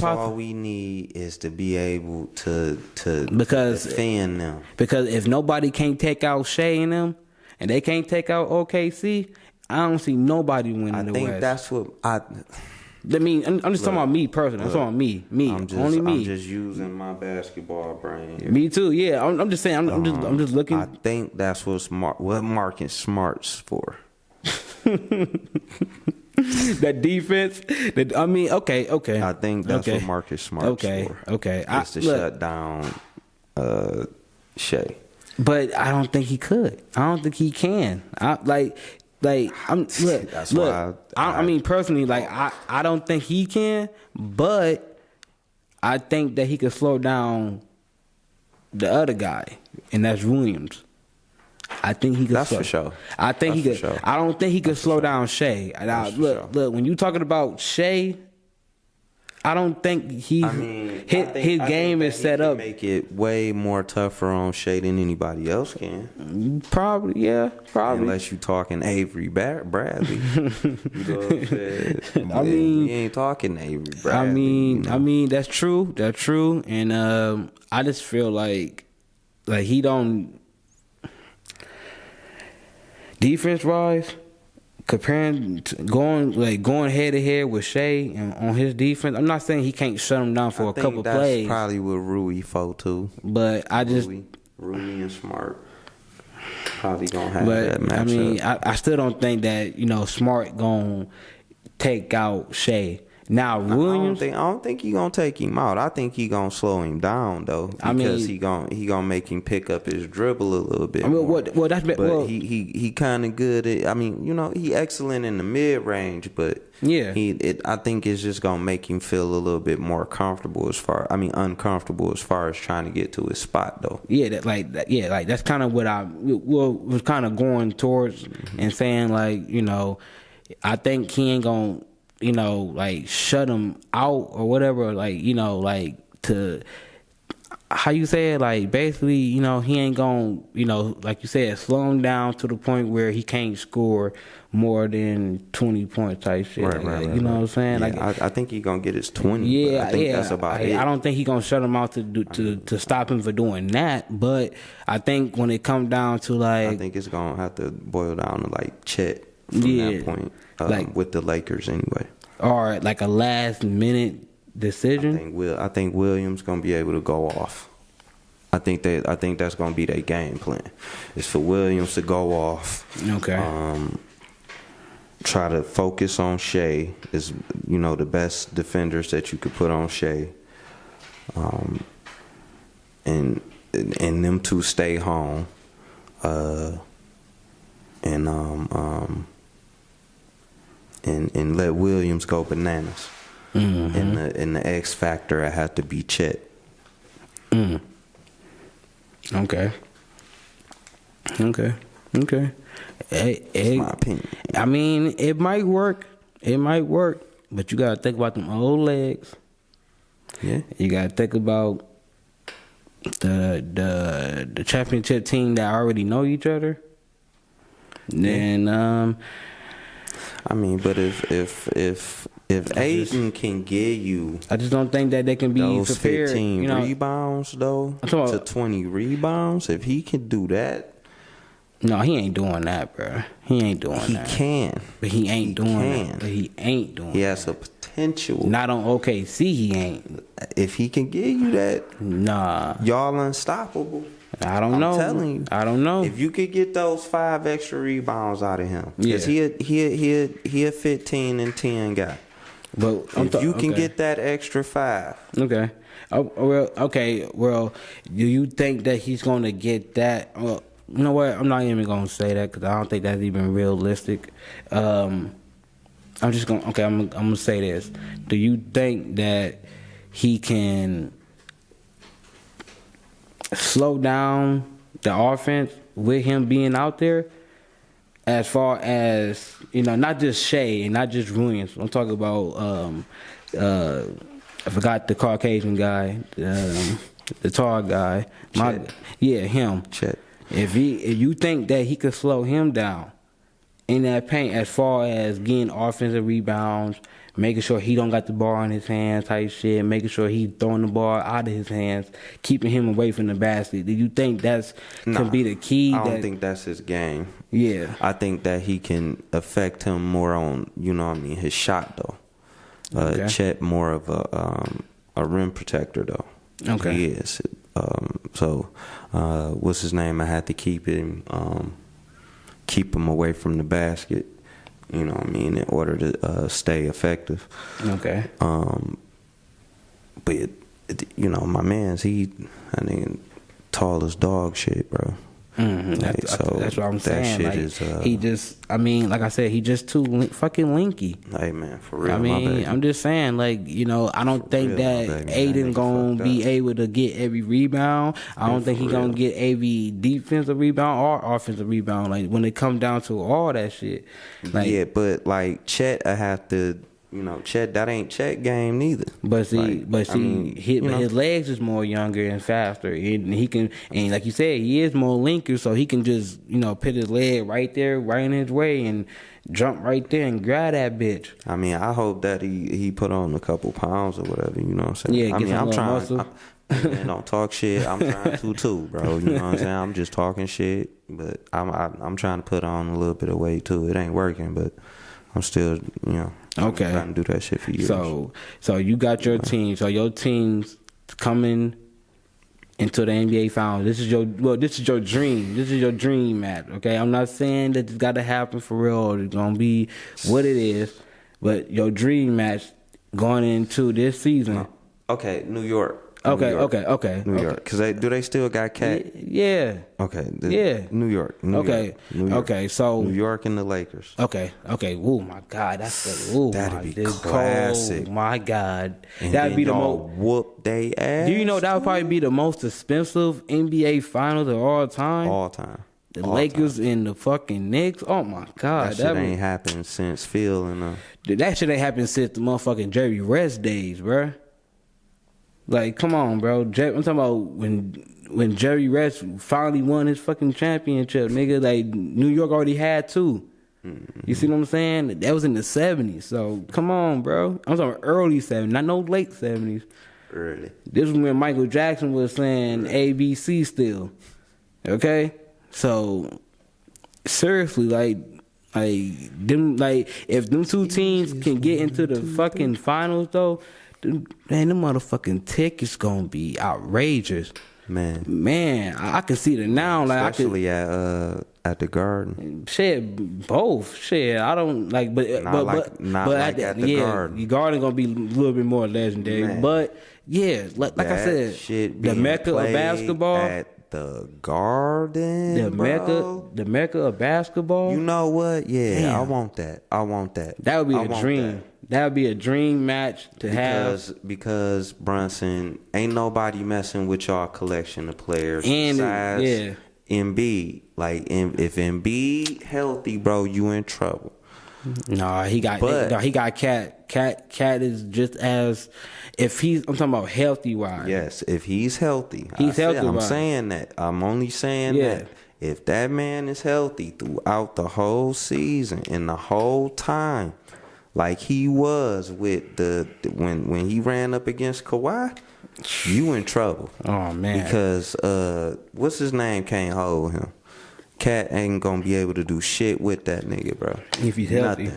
all we need is to be able to defend them. Because if nobody can't take out Shea and them, and they can't take out OKC, I don't see nobody winning the West. I think that's what I mean, I'm just talking about me personally. I'm talking about me. Only me. I'm just using my basketball brain here. Me too. Yeah, I'm just saying. I'm just looking. I think that's what Marcus Smart's for. That defense. Okay. I think that's what Marcus Smart's for. Okay. Just to shut down Shea. But I don't think he could. I don't think he can. Like That's why I mean personally, like I don't think he can, but I think that he could slow down the other guy, and that's Williams. I think he could. That's for sure. I think he could. Sure. I don't think he could slow down Shea. Now, look, when you talking about Shea, I don't think his game is set up. Make it way more tougher on Shea than anybody else can. Probably. Unless you talking Avery Bradley. You know what I'm saying? I mean, we ain't talking Avery Bradley. I mean that's true. That's true. And I just feel like he don't. Defense wise, going head to head with Shea and on his defense, I'm not saying he can't shut him down for a couple plays. That's probably what Rui for too. But I just Rui and Smart probably gonna have that matchup. I mean, I still don't think that Smart gonna take out Shea. Now Williams, I don't think he gonna take him out. I think he gonna slow him down though, because he gonna make him pick up his dribble a little bit. More. He kind of good at. I mean, he excellent in the mid range, but I think it's just gonna make him feel a little bit more uncomfortable as far as trying to get to his spot though. That's kind of what I was kind of going towards and saying I think he ain't gonna. Shut him out or whatever, to how you say it, basically, he ain't gonna, like you said, slow him down to the point where he can't score more than 20 points type shit. Right. You know what I'm saying? Yeah, I think he gonna get his 20. I think that's about it. I don't think he gonna shut him out to stop him for doing that, but I think when it comes down to I think it's gonna have to boil down to Chet from that point. With the Lakers anyway, or a last minute decision. I think Williams gonna be able to go off. I think that's gonna be their game plan. Is for Williams to go off. Okay. Try to focus on Shea. Is the best defenders that you could put on Shea. And them two stay home. And let Williams go bananas. Mm-hmm. And the X factor, I have to be Chet. Okay. That's my opinion. I mean, it might work, but you gotta think about them old legs. Yeah. You gotta think about the championship team that already know each other. Then I mean, but if Aiden can get you, I just don't think that they can be those prepared. 15 rebounds though to 20 rebounds. If he can do that, no, he ain't doing that, bro. He ain't doing that. He can, but he ain't doing that. But he ain't doing. He has a potential. Not on OKC, he ain't. If he can get you that, nah, y'all unstoppable. I don't know. I'm telling you. I don't know. If you could get those 5 extra rebounds out of him, because he a 15 and 10 guy. But if you can get that extra 5, okay. Well, do you think that he's going to get that? Well, you know what? I'm not even going to say that because I don't think that's even realistic. I'm just going. Okay, I'm going to say this. Do you think that he can slow down the offense with him being out there, as far as not just Shea and not just Williams. I'm talking about I forgot the Caucasian guy, the tall guy. Him. Chet. If you think that he could slow him down in that paint, as far as getting offensive rebounds, making sure he don't got the ball in his hands type shit, making sure he's throwing the ball out of his hands, keeping him away from the basket. Do you think can be the key? I don't think that's his game. Yeah. I think that he can affect him more on, his shot though. Okay. Chet more of a rim protector though. Okay. He is. What's his name? I had to keep him away from the basket. In order to stay effective. Okay. But my man's tall as dog shit, bro. That's what I'm saying. Shit Like, is, he just, I mean, like I said, he just too fucking linky. Hey man, for real. I mean, I'm just saying, like, you know, I don't think that Aiden gonna be able to get every rebound. I don't think he gonna get every defensive rebound or offensive rebound. Like, when it comes down to all that shit. Like, yeah, but like Chet, I have to. You know, Chet, that ain't Chet game neither. But see, his legs is more younger and faster, and he can, and like you said, he is more linker, so he can just, you know, put his leg right there, right in his way, and jump right there and grab that bitch. I mean, I hope that he put on a couple pounds or whatever. You know what I'm saying? Yeah, I mean, I'm trying. And don't talk shit. I'm trying to too, bro. You know what I'm saying? I'm just talking shit, but I'm trying to put on a little bit of weight too. It ain't working, but I'm still, you know. Okay. I'm trying to do that shit for years. So you got your team. So your team's coming into the NBA Finals. This is your dream. This is your dream match. Okay, I'm not saying that it's got to happen for real. It's gonna be what it is, but your dream match going into this season. Okay, New York. Okay. New York. Because do they still got Cat? Yeah. Okay. Yeah. New York. Okay. So New York and the Lakers. Okay. Oh my God, that's that'd be classic. Oh my God, and that'd be the most whoop they ass. Do you know that would probably be the most expensive NBA Finals of all time? All time. The Lakers and the fucking Knicks. Oh my God, that shit ain't happened since Phil and that shit ain't happened since the motherfucking Jerry West days, bruh. Like, come on, bro. I'm talking about when Jerry West finally won his fucking championship, nigga. Like, New York already had two. Mm-hmm. You see what I'm saying? That was in the 70s. So, come on, bro. I'm talking early 70s, not no late 70s. Early. This was when Michael Jackson was saying ABC still. Okay? So, seriously, if them two teams can get into the fucking finals, though, man, them motherfucking tickets gonna be outrageous. Man, I can see it now. Like, especially at the Garden. Shit, both. Shit, I don't like, but at the Garden. The Garden gonna be a little bit more legendary. Man. But yeah, like I said, the Mecca of basketball. At the Garden, the Mecca of basketball. You know what? Yeah, damn. I want that. That would be a dream. That would be a dream match to have. Because Brunson, ain't nobody messing with y'all collection of players. And besides Embiid. Like, if Embiid healthy, bro, you in trouble. No, he got Cat. Cat is just as, I'm talking about healthy wise. Yes, if he's healthy. I'm saying that. I'm only saying that. If that man is healthy throughout the whole season and the whole time, like he was with when he ran up against Kawhi, you in trouble. Oh man. Because what's his name can't hold him. Cat ain't gonna be able to do shit with that nigga, bro. If he's healthy.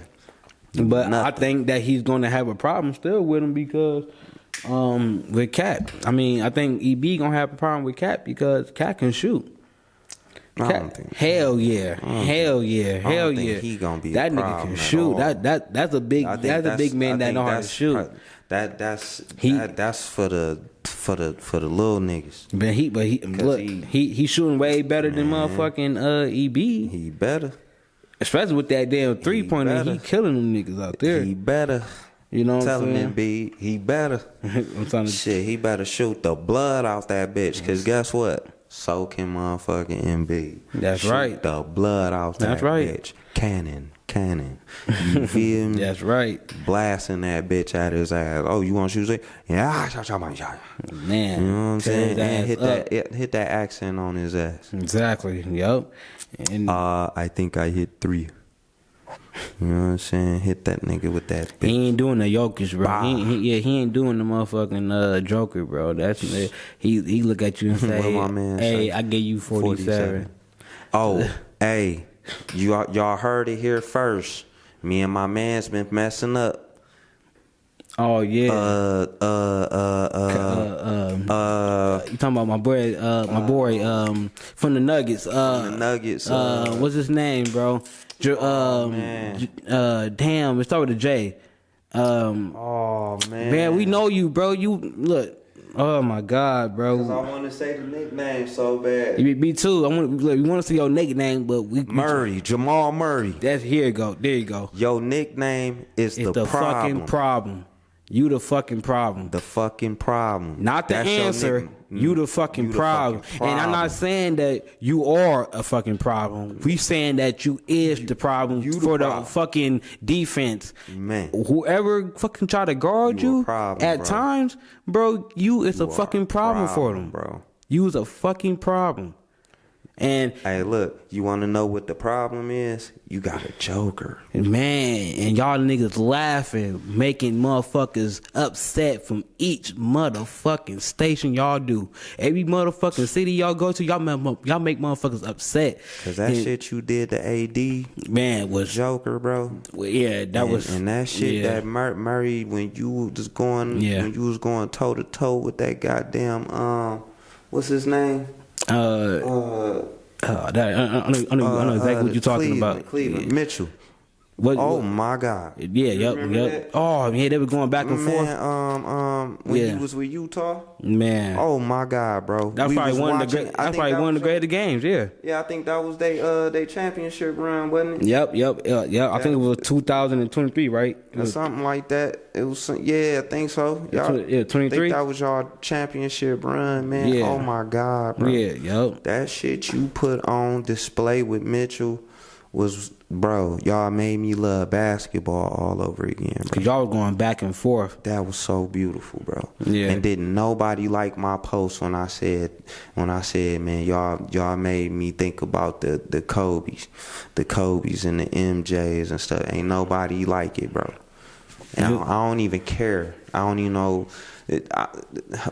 But I think that he's gonna have a problem still with him because with Cat. I mean, I think EB gonna have a problem with Cat because Cat can shoot. Hell yeah. He gonna be that nigga can shoot. That's a big man that know how to shoot. That's for the little niggas. But he shooting way better than motherfucking EB. He better. Especially with that damn 3-pointer, he killing them niggas out there. He better. You know what I'm saying? Tell him Embiid, he better. He better shoot the blood off that bitch. Cause guess what? So can motherfucking Embiid. That's right. The blood off that bitch. Cannon. You feel me? That's right. Blasting that bitch out his ass. Oh, you want to shoot it? Yeah. Man. You know what I'm saying? And hit that accent on his ass. Exactly. Yup. And I think I hit 3. You know what I'm saying? Hit that nigga with that bitch. He ain't doing the Jokic, bro. He ain't doing the motherfucking Joker, bro. That's he look at you and say, "Hey, I gave you 47." Oh, hey, y'all heard it here first. Me and my man's been messing up. Oh yeah. You talking about my boy from the Nuggets. What's his name, bro? Damn, it start with a J. Oh man. Man, we know you, bro. You look. Oh my God, Cause I bro. want to say the nickname so bad. Me too. We want to see your nickname, but Murray, Jamal Murray. That's here you go. There you go. Your nickname is It's the problem. fucking problem. You the fucking problem. The fucking problem. Not the That's your answer. You the fucking You the problem. fucking And I'm not saying that you are a fucking problem. We saying that you is the problem you the for problem. the fucking defense. Man. Whoever fucking try to guard You a you problem, at bro. times, bro, you is a are fucking a problem for problem, them. bro. You is a fucking problem. And Hey, look, you want to know what the problem is? You got a joker. man, and y'all niggas laughing, making motherfuckers upset from each motherfucking station y'all do. Every motherfucking city y'all go to, y'all make motherfuckers upset. Cause that And, shit you did to AD, man, was joker, bro. yeah, that was And that shit yeah. that Murray when you was going Yeah. when you was going toe to toe with that goddamn what's his name? I know exactly what you're talking about. Cleveland Yeah. Mitchell. What, Oh what- my God. yeah, yep. that? Oh man, they were going back and forth. Man, when Yeah. he was with Utah. Man, Oh my God, bro. that's We probably was one of the watching- great. I That's think probably that one of the was- greatest games. Yeah. Yeah, I think that was they championship run, wasn't it? Yep. I think it was 2023, right? It Or was- something like that. It was I think so. Y'all, Yeah, 23? I think that was y'all championship run, man. Yeah. Oh my God, bro. Yeah, yep. That shit you put on display with Mitchell was, bro, y'all made me love basketball all over again, bro. Cause y'all was going back and forth. That was so beautiful, bro. Yeah. And didn't nobody like my post when I said, man, y'all made me think about the Kobe's and the MJs and stuff. Ain't nobody like it, bro. And I don't even care. I don't even know.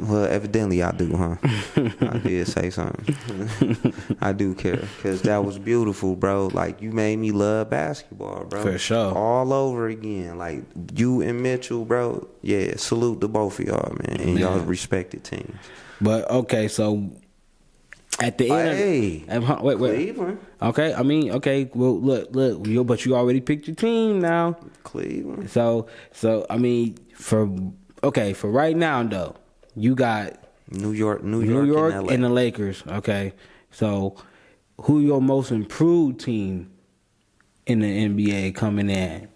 Well, evidently I do, huh? I did say something. I do care because that was beautiful, bro. Like, you made me love basketball, bro. For sure. All over again. Like, you and Mitchell, bro. Yeah, salute to both of y'all, man. And y'all respected teams. But okay, so at the end, wait. Cleveland. Okay, I mean, okay. Well, look, but you already picked your team now. Cleveland. So I mean, for right now though, you got New York, and LA. and the Lakers. Okay, so who your most improved team in the NBA coming in?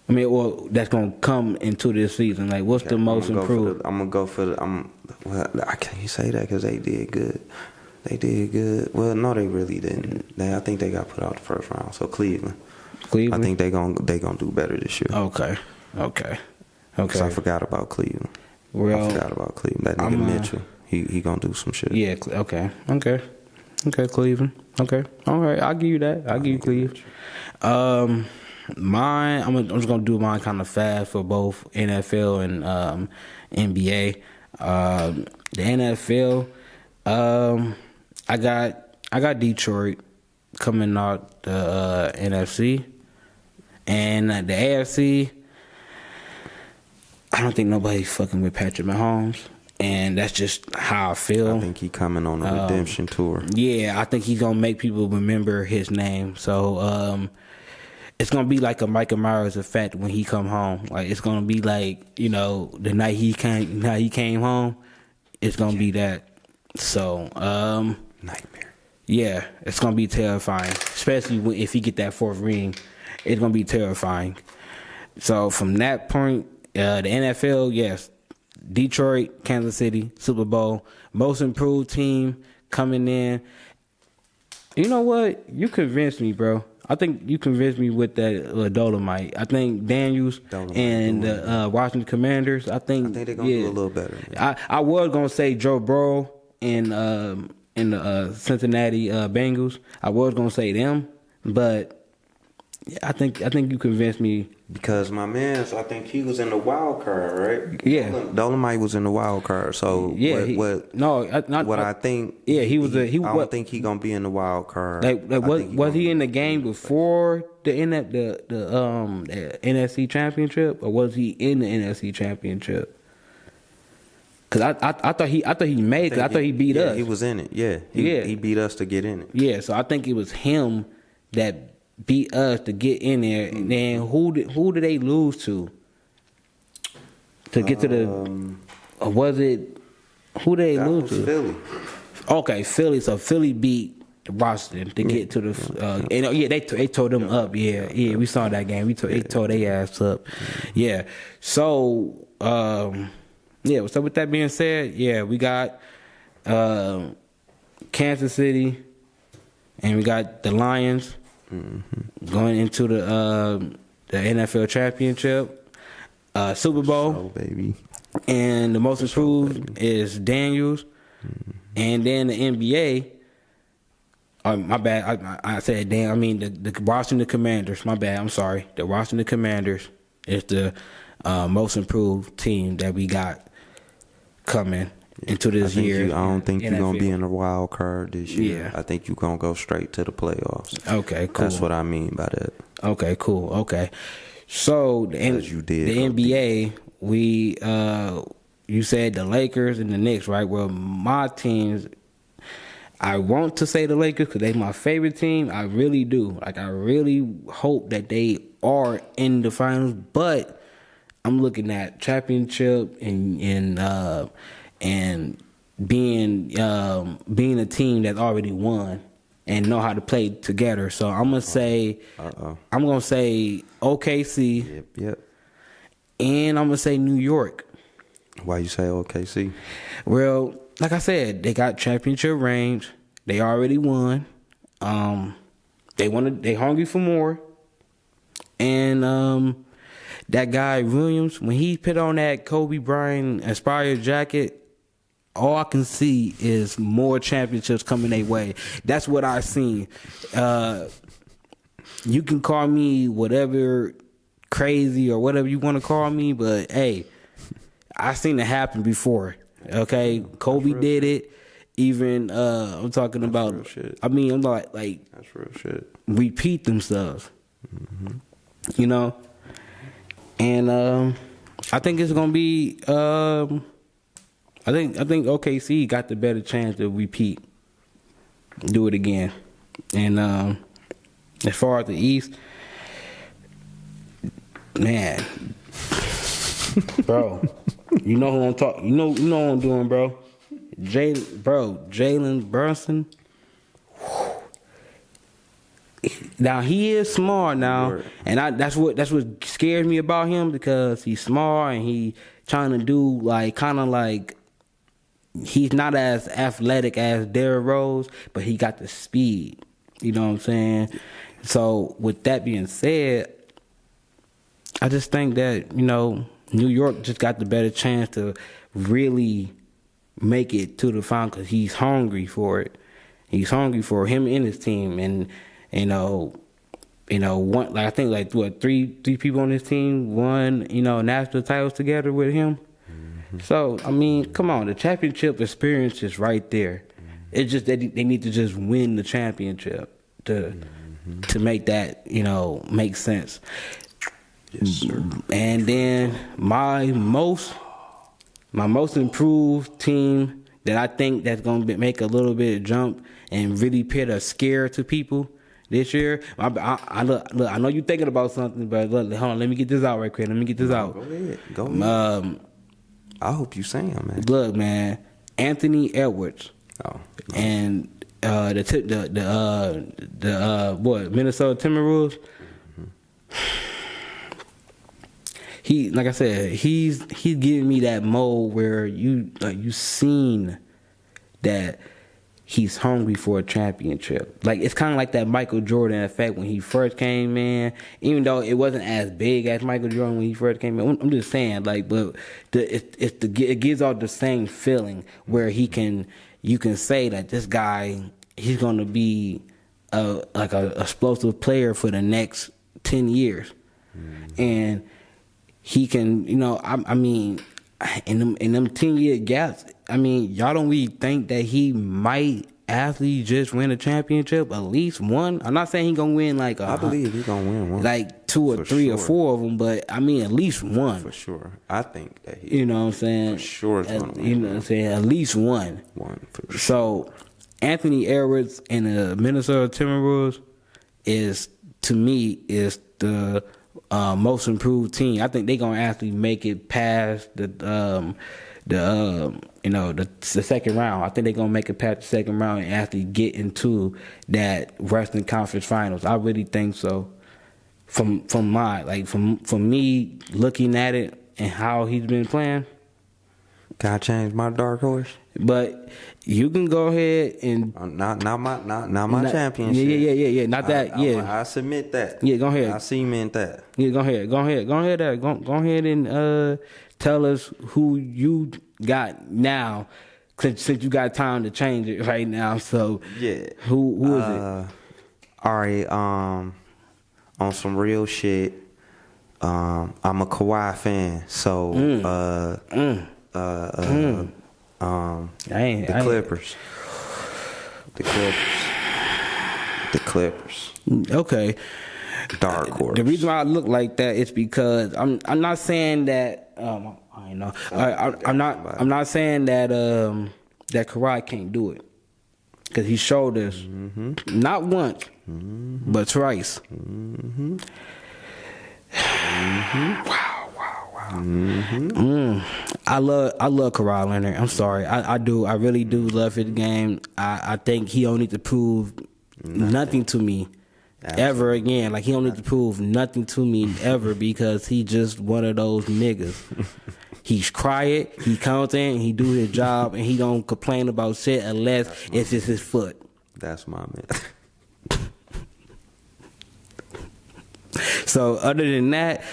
I mean, well, that's gonna come into this season. Like, what's the most improved? I'm gonna go for the. Well, I can't say that because they did good. They did good. Well, no, they really didn't. I think they got put out the first round. So Cleveland. Cleveland. I think they gonna do better this year. Okay. Cause I forgot about Cleveland. Well, I forgot about Cleveland. That nigga Mitchell. He gonna do some shit. Yeah. Okay. Cleveland. Okay. All right. I'll give you that. I'll give you Cleveland. Mine. I'm just gonna do mine kind of fast for both NFL and NBA. The NFL. I got Detroit coming out the NFC, and the AFC. I don't think nobody's fucking with Patrick Mahomes, and that's just how I feel. I think he coming on a redemption tour. Yeah, I think he's gonna make people remember his name. So it's gonna be like a Michael Myers effect when he come home. Like, it's gonna be like, the night he came home. It's gonna be that. So Nightmare. yeah, it's gonna be terrifying, especially if he get that fourth ring. It's gonna be terrifying. So from that point, the NFL, yes, Detroit, Kansas City, Super Bowl, most improved team coming in. You know what? You convinced me, bro. I think you convinced me with that Dolomite. I think Daniels and the Washington Commanders. I think they're gonna do a little better. I was gonna say Joe Burrow in the Cincinnati Bengals. I was gonna say them, but I think you convinced me. Because my man's, I think he was in the wild card, right? Yeah. Dolomite was in the wild card. So Yeah, he was he gonna be in the wild card. Was he in the game before the NFC Championship, or was he in the NFC Championship? Because I thought he made it. I thought he beat us. He was in it. Yeah. He beat us to get in it. Yeah, so I think it was him that beat us to get in there. And then who did they lose to get to the? Or was it Who they That lose was to? Philly. Okay, Philly. So Philly beat Washington to get to the. And yeah, they tore them up. Yeah, we saw that game. They tore their ass up. Yeah. So yeah. So with that being said, yeah, we got Kansas City, and we got the Lions going into the NFL championship, Super Bowl, Oh, baby. and the most improved is Daniels, and then the NBA. My bad. I said damn. I mean the Washington Commanders. My bad. I'm sorry. The Washington Commanders is the most improved team that we got coming into this year. I don't think you're NFL. gonna be in the wild card this year. Yeah. I think you're gonna go straight to the playoffs. Okay, cool. That's what I mean by that. Okay, cool. Okay, so the you did go NBA, we you said the Lakers and the Knicks, right? Well, my teams, I want to say the Lakers because they're my favorite team. I really do. Like, I really hope that they are in the finals, but I'm looking at championship and being a team that's already won and know how to play together. So I'm gonna say OKC. Yep. And I'm gonna say New York. Why you say OKC? Well, like I said, they got championship range. They already won. They hungry for more. And that guy Williams, when he put on that Kobe Bryant inspired jacket, all I can see is more championships coming their way. That's what I seen. You can call me whatever crazy or whatever you want to call me, but hey, I seen it happen before. Okay, Kobe did it. Even I'm talking about. I mean, I'm like that's real shit. Repeat themselves. You know, and I think it's gonna be. I think OKC got the better chance to repeat, do it again, and as far as the East, man, bro, you know who I'm talking. You know what I'm doing, bro. Jalen Brunson. Now he is smart now, and that's what scares me about him, because he's smart and he trying to do he's not as athletic as Derrick Rose, but he got the speed. You know what I'm saying? So with that being said, I just think that New York just got the better chance to really make it to the final, because he's hungry for it. He's hungry for him and his team, and one, I think three people on his team won national titles together with him. So I mean, come on, the championship experience is right there. It's just that they need to just win the championship to make that make sense. Yes, sir. And then my most improved team that I think that's gonna make a little bit of jump and really put a scare to people this year. I know you're thinking about something, but look, hold on, let me get this out right quick. Go ahead. I hope you say him, man. Look, man, Anthony Edwards. Oh. And the Minnesota Timberwolves. He, like I said, he's giving me that mode where you seen that he's hungry for a championship. Like, it's kind of like that Michael Jordan effect when he first came in. Even though it wasn't as big as Michael Jordan when he first came in, I'm just saying, but it gives off the same feeling where you can say that this guy, he's gonna be a explosive player for the next 10 years, and he can, I mean, in them 10-year gaps, I mean, y'all don't really think that he might actually just win a championship, at least one? I'm not saying he gonna win I believe he gonna win one, like 2 or 3 or 4 of them, but I mean, at least one for sure. I think that he, you know what I'm saying, for sure is gonna win. You know what I'm saying, at least one for sure. So Anthony Edwards and the Minnesota Timberwolves is, to me, is the most improved team. I think they're gonna actually make it past the the second round. I think they're gonna make it past the second round and actually get into that Western Conference Finals. I really think so. From me looking at it and how he's been playing. Can I change my dark horse? But you can go ahead and not my championship. Yeah. Not that. I submit that. Yeah, go ahead. I cement that. Yeah, go ahead. Go ahead and tell us who you got now, since you got time to change it right now. So yeah, who is it? All right. On some real shit. I'm a Kawhi fan, so the Clippers. The Clippers. Okay. Dark horse. The reason why I look like that is because I'm not saying that I know. I'm not saying that that Kawhi can't do it, because he showed us not once but twice. Wow. I love Kawhi Leonard. I'm sorry, I do. I really do love his game. I think he don't need to prove nothing to me. Absolutely. Ever again. Like, he don't need to prove nothing to me ever, because he just one of those niggas. He's quiet, he comes in, he do his job, and he don't complain about shit unless it's just his foot. That's my man. So other than that,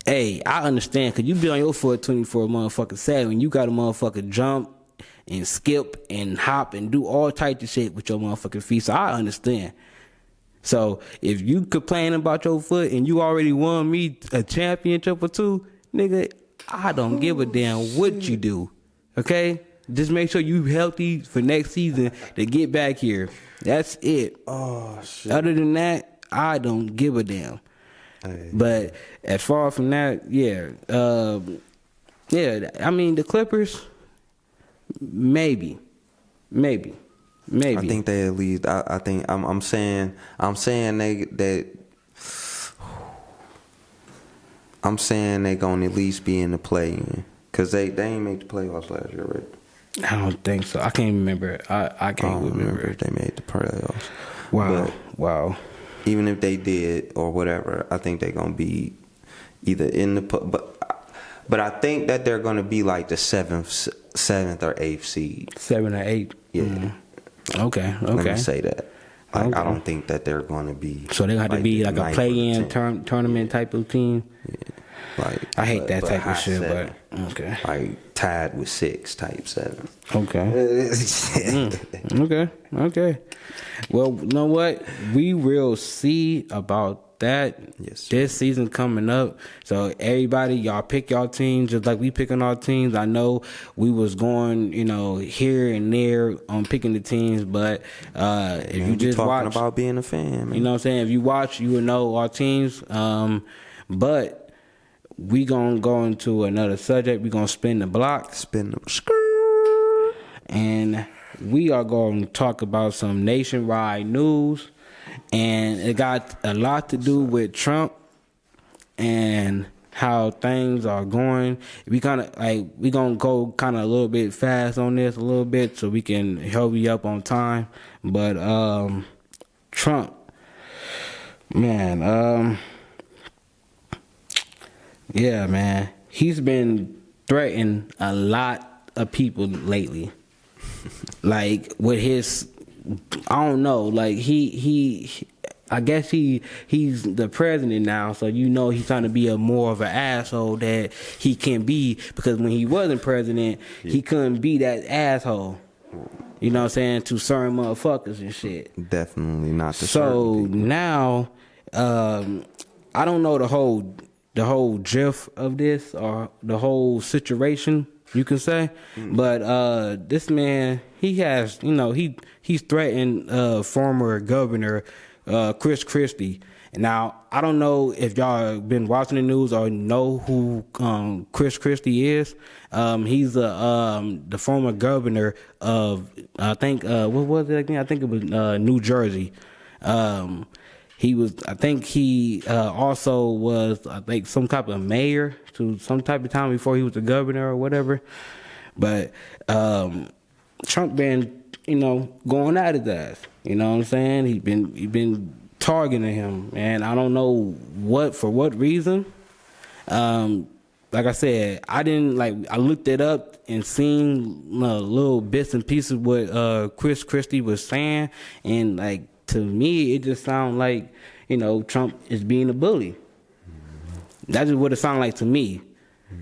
hey, I understand, because you be on your foot 24 motherfucking 7. You got to motherfucking jump and skip and hop and do all types of shit with your motherfucking feet. So I understand. So if you complain about your foot and you already won me a championship or two, nigga, I don't give a damn what you do. Okay? Just make sure you healthy for next season to get back here. That's it. Oh, shit. Other than that, I don't give a damn. Hey. But as far from that, yeah. I mean, the Clippers, maybe. I think they at least. I think I'm saying they gonna at least be in the play-in, because they ain't make the playoffs last year, right? I don't think so. I can't remember. I can't remember if they made the playoffs. Wow. Even if they did or whatever, I think they're gonna be either in the but I think that they're gonna be like the seventh or eighth seed. 7 or 8. Yeah. Okay. Let me say that. Okay. I don't think that they're going to be. So they have to be like a play-in tournament type of team. Yeah. I hate that type of shit, 7, but okay. Like tied with 6 type 7. Okay. Okay. Well, you know what? We will see about that this season coming up. So everybody, y'all pick y'all teams just like we picking our teams. I know we was going, here and there on picking the teams, but if you just talking watch about being a fan, man. You know what I'm saying? If you watch, you will know our teams. But we gonna go into another subject. We gonna spin the block. And we are going to talk about some nationwide news, and it got a lot to do with Trump and how things are going. We gonna go kind of a little bit fast on this a little bit so we can help you up on time. But Trump, man, yeah, man, he's been threatening a lot of people lately. Like with his, I don't know. Like I guess he's the president now, so he's trying to be a more of an asshole that he can be, because when he wasn't president, he couldn't be that asshole. You know what I'm saying, to certain motherfuckers and shit. Definitely not. So now, I don't know the whole drift of this or the whole situation, you can say, but this man, he has, he's threatened former governor Chris Christie. Now, I don't know if y'all been watching the news or know who Chris Christie is. He's the former governor of, I think, what was it again? I think it was New Jersey. He was, I think he also was, I think, some type of mayor to some type of time before he was the governor or whatever. But Trump been, going at his ass. You know what I'm saying? He been targeting him, and I don't know for what reason. Like I said, I looked it up and seen little bits and pieces what Chris Christie was saying, and to me it just sounded like Trump is being a bully. That's just what it sounded like to me.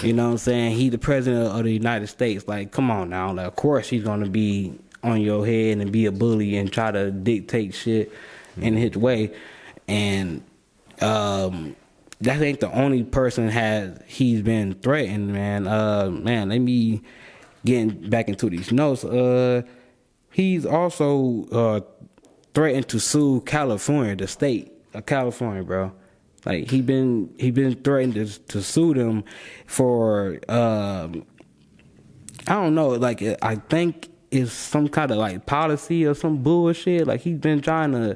You know what I'm saying? He the president of the United States. Like, come on now. Like, of course he's gonna be on your head and be a bully and try to dictate shit in his way. And that ain't the only person he's been threatened, man. Let me get back into these notes. He's also threatened to sue California, the state of California, bro. Like he been threatened to sue them for I don't know, I think it's some kind of policy or some bullshit. Like he's been trying to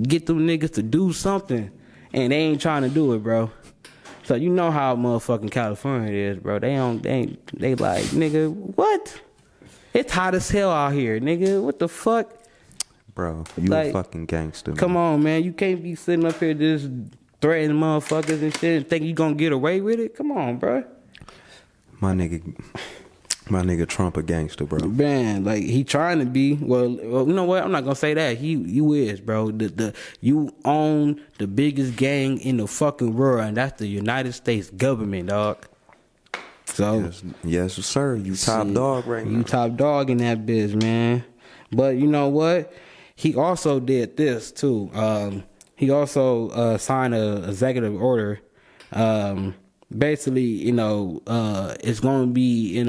get them niggas to do something, and they ain't trying to do it, bro. So you know how motherfucking California is, bro. They like, nigga, what? It's hot as hell out here, nigga. What the fuck? Bro, you a fucking gangster, man. Come on, man. You can't be sitting up here just threatening motherfuckers and shit and think you gonna get away with it. Come on, bro. My nigga Trump a gangster, bro. Man, he trying to be. Well, you know what? I'm not gonna say that. You is, bro. You own the biggest gang in the fucking world, and that's the United States government, dog. So yes sir. You top dog right now. You top dog in that biz, man. But you know what? He also did this too. He also signed an executive order. Basically, it's going to be,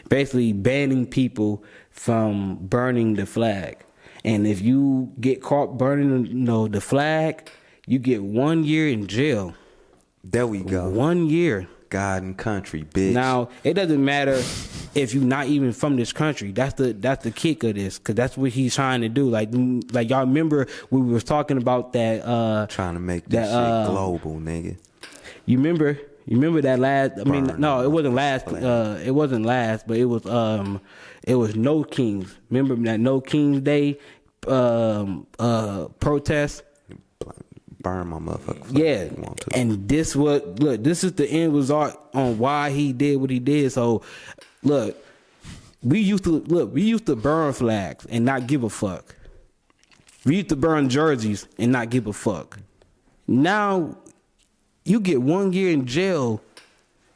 basically banning people from burning the flag. And if you get caught burning, the flag, you get 1 year in jail. There we go. 1 year. God and country, bitch. Now, it doesn't matter if you're not even from this country. That's the kick of this, because that's what he's trying to do. Like y'all remember when we was talking about that. Trying to make this shit global, nigga. You remember that last? I mean, no, it wasn't last. It wasn't last, but it was No Kings. Remember that No Kings Day protest? Burn my motherfucker. Yeah, and this is the end result on why he did what he did. So, look, we used to burn flags and not give a fuck. We used to burn jerseys and not give a fuck. Now, you get 1 year in jail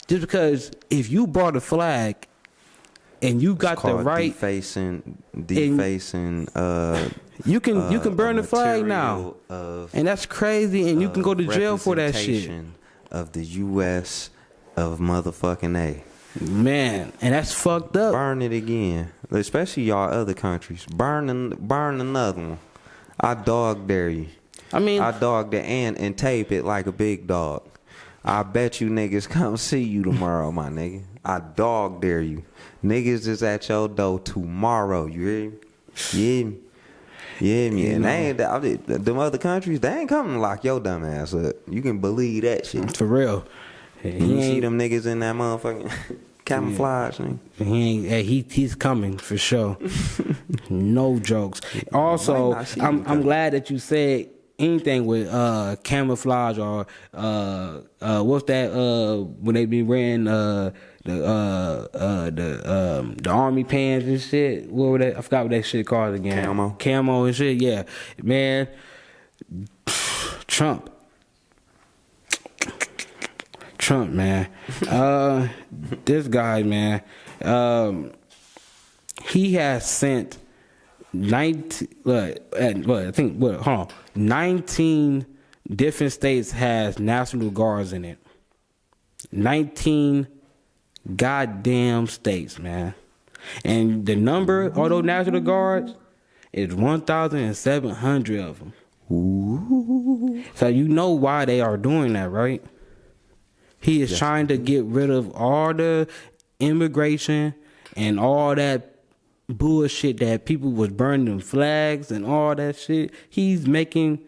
just because if you brought a flag and you got the right defacing you can burn the flag now, and that's crazy, and you can go to jail for that shit. Of the U.S. of motherfucking A. Man, and that's fucked up. Burn it again, especially y'all other countries. Burn another one. I dog dare you. I dog the and tape it like a big dog. I bet you niggas come see you tomorrow, my nigga. I dog dare you. Niggas is at your door tomorrow. You hear me? Yeah. Yeah, man. Them other countries, they ain't coming to lock your dumb ass up. You can believe that shit. For real. You see them niggas in that motherfucking camouflage thing. He's coming for sure. No jokes. Also, I'm glad that you said anything with camouflage or what's that when they be wearing the army pants and shit. What were that? I forgot what that shit called again. Camo and shit. Yeah, man. Trump, man. This guy, man. He has sent 19 different states has National Guards in it. 19 goddamn states, man. And the number of those National Guards is 1,700 of them. Ooh. So you know why they are doing that, right? He is trying to get rid of all the immigration and all that bullshit that people was burning flags and all that shit. He's making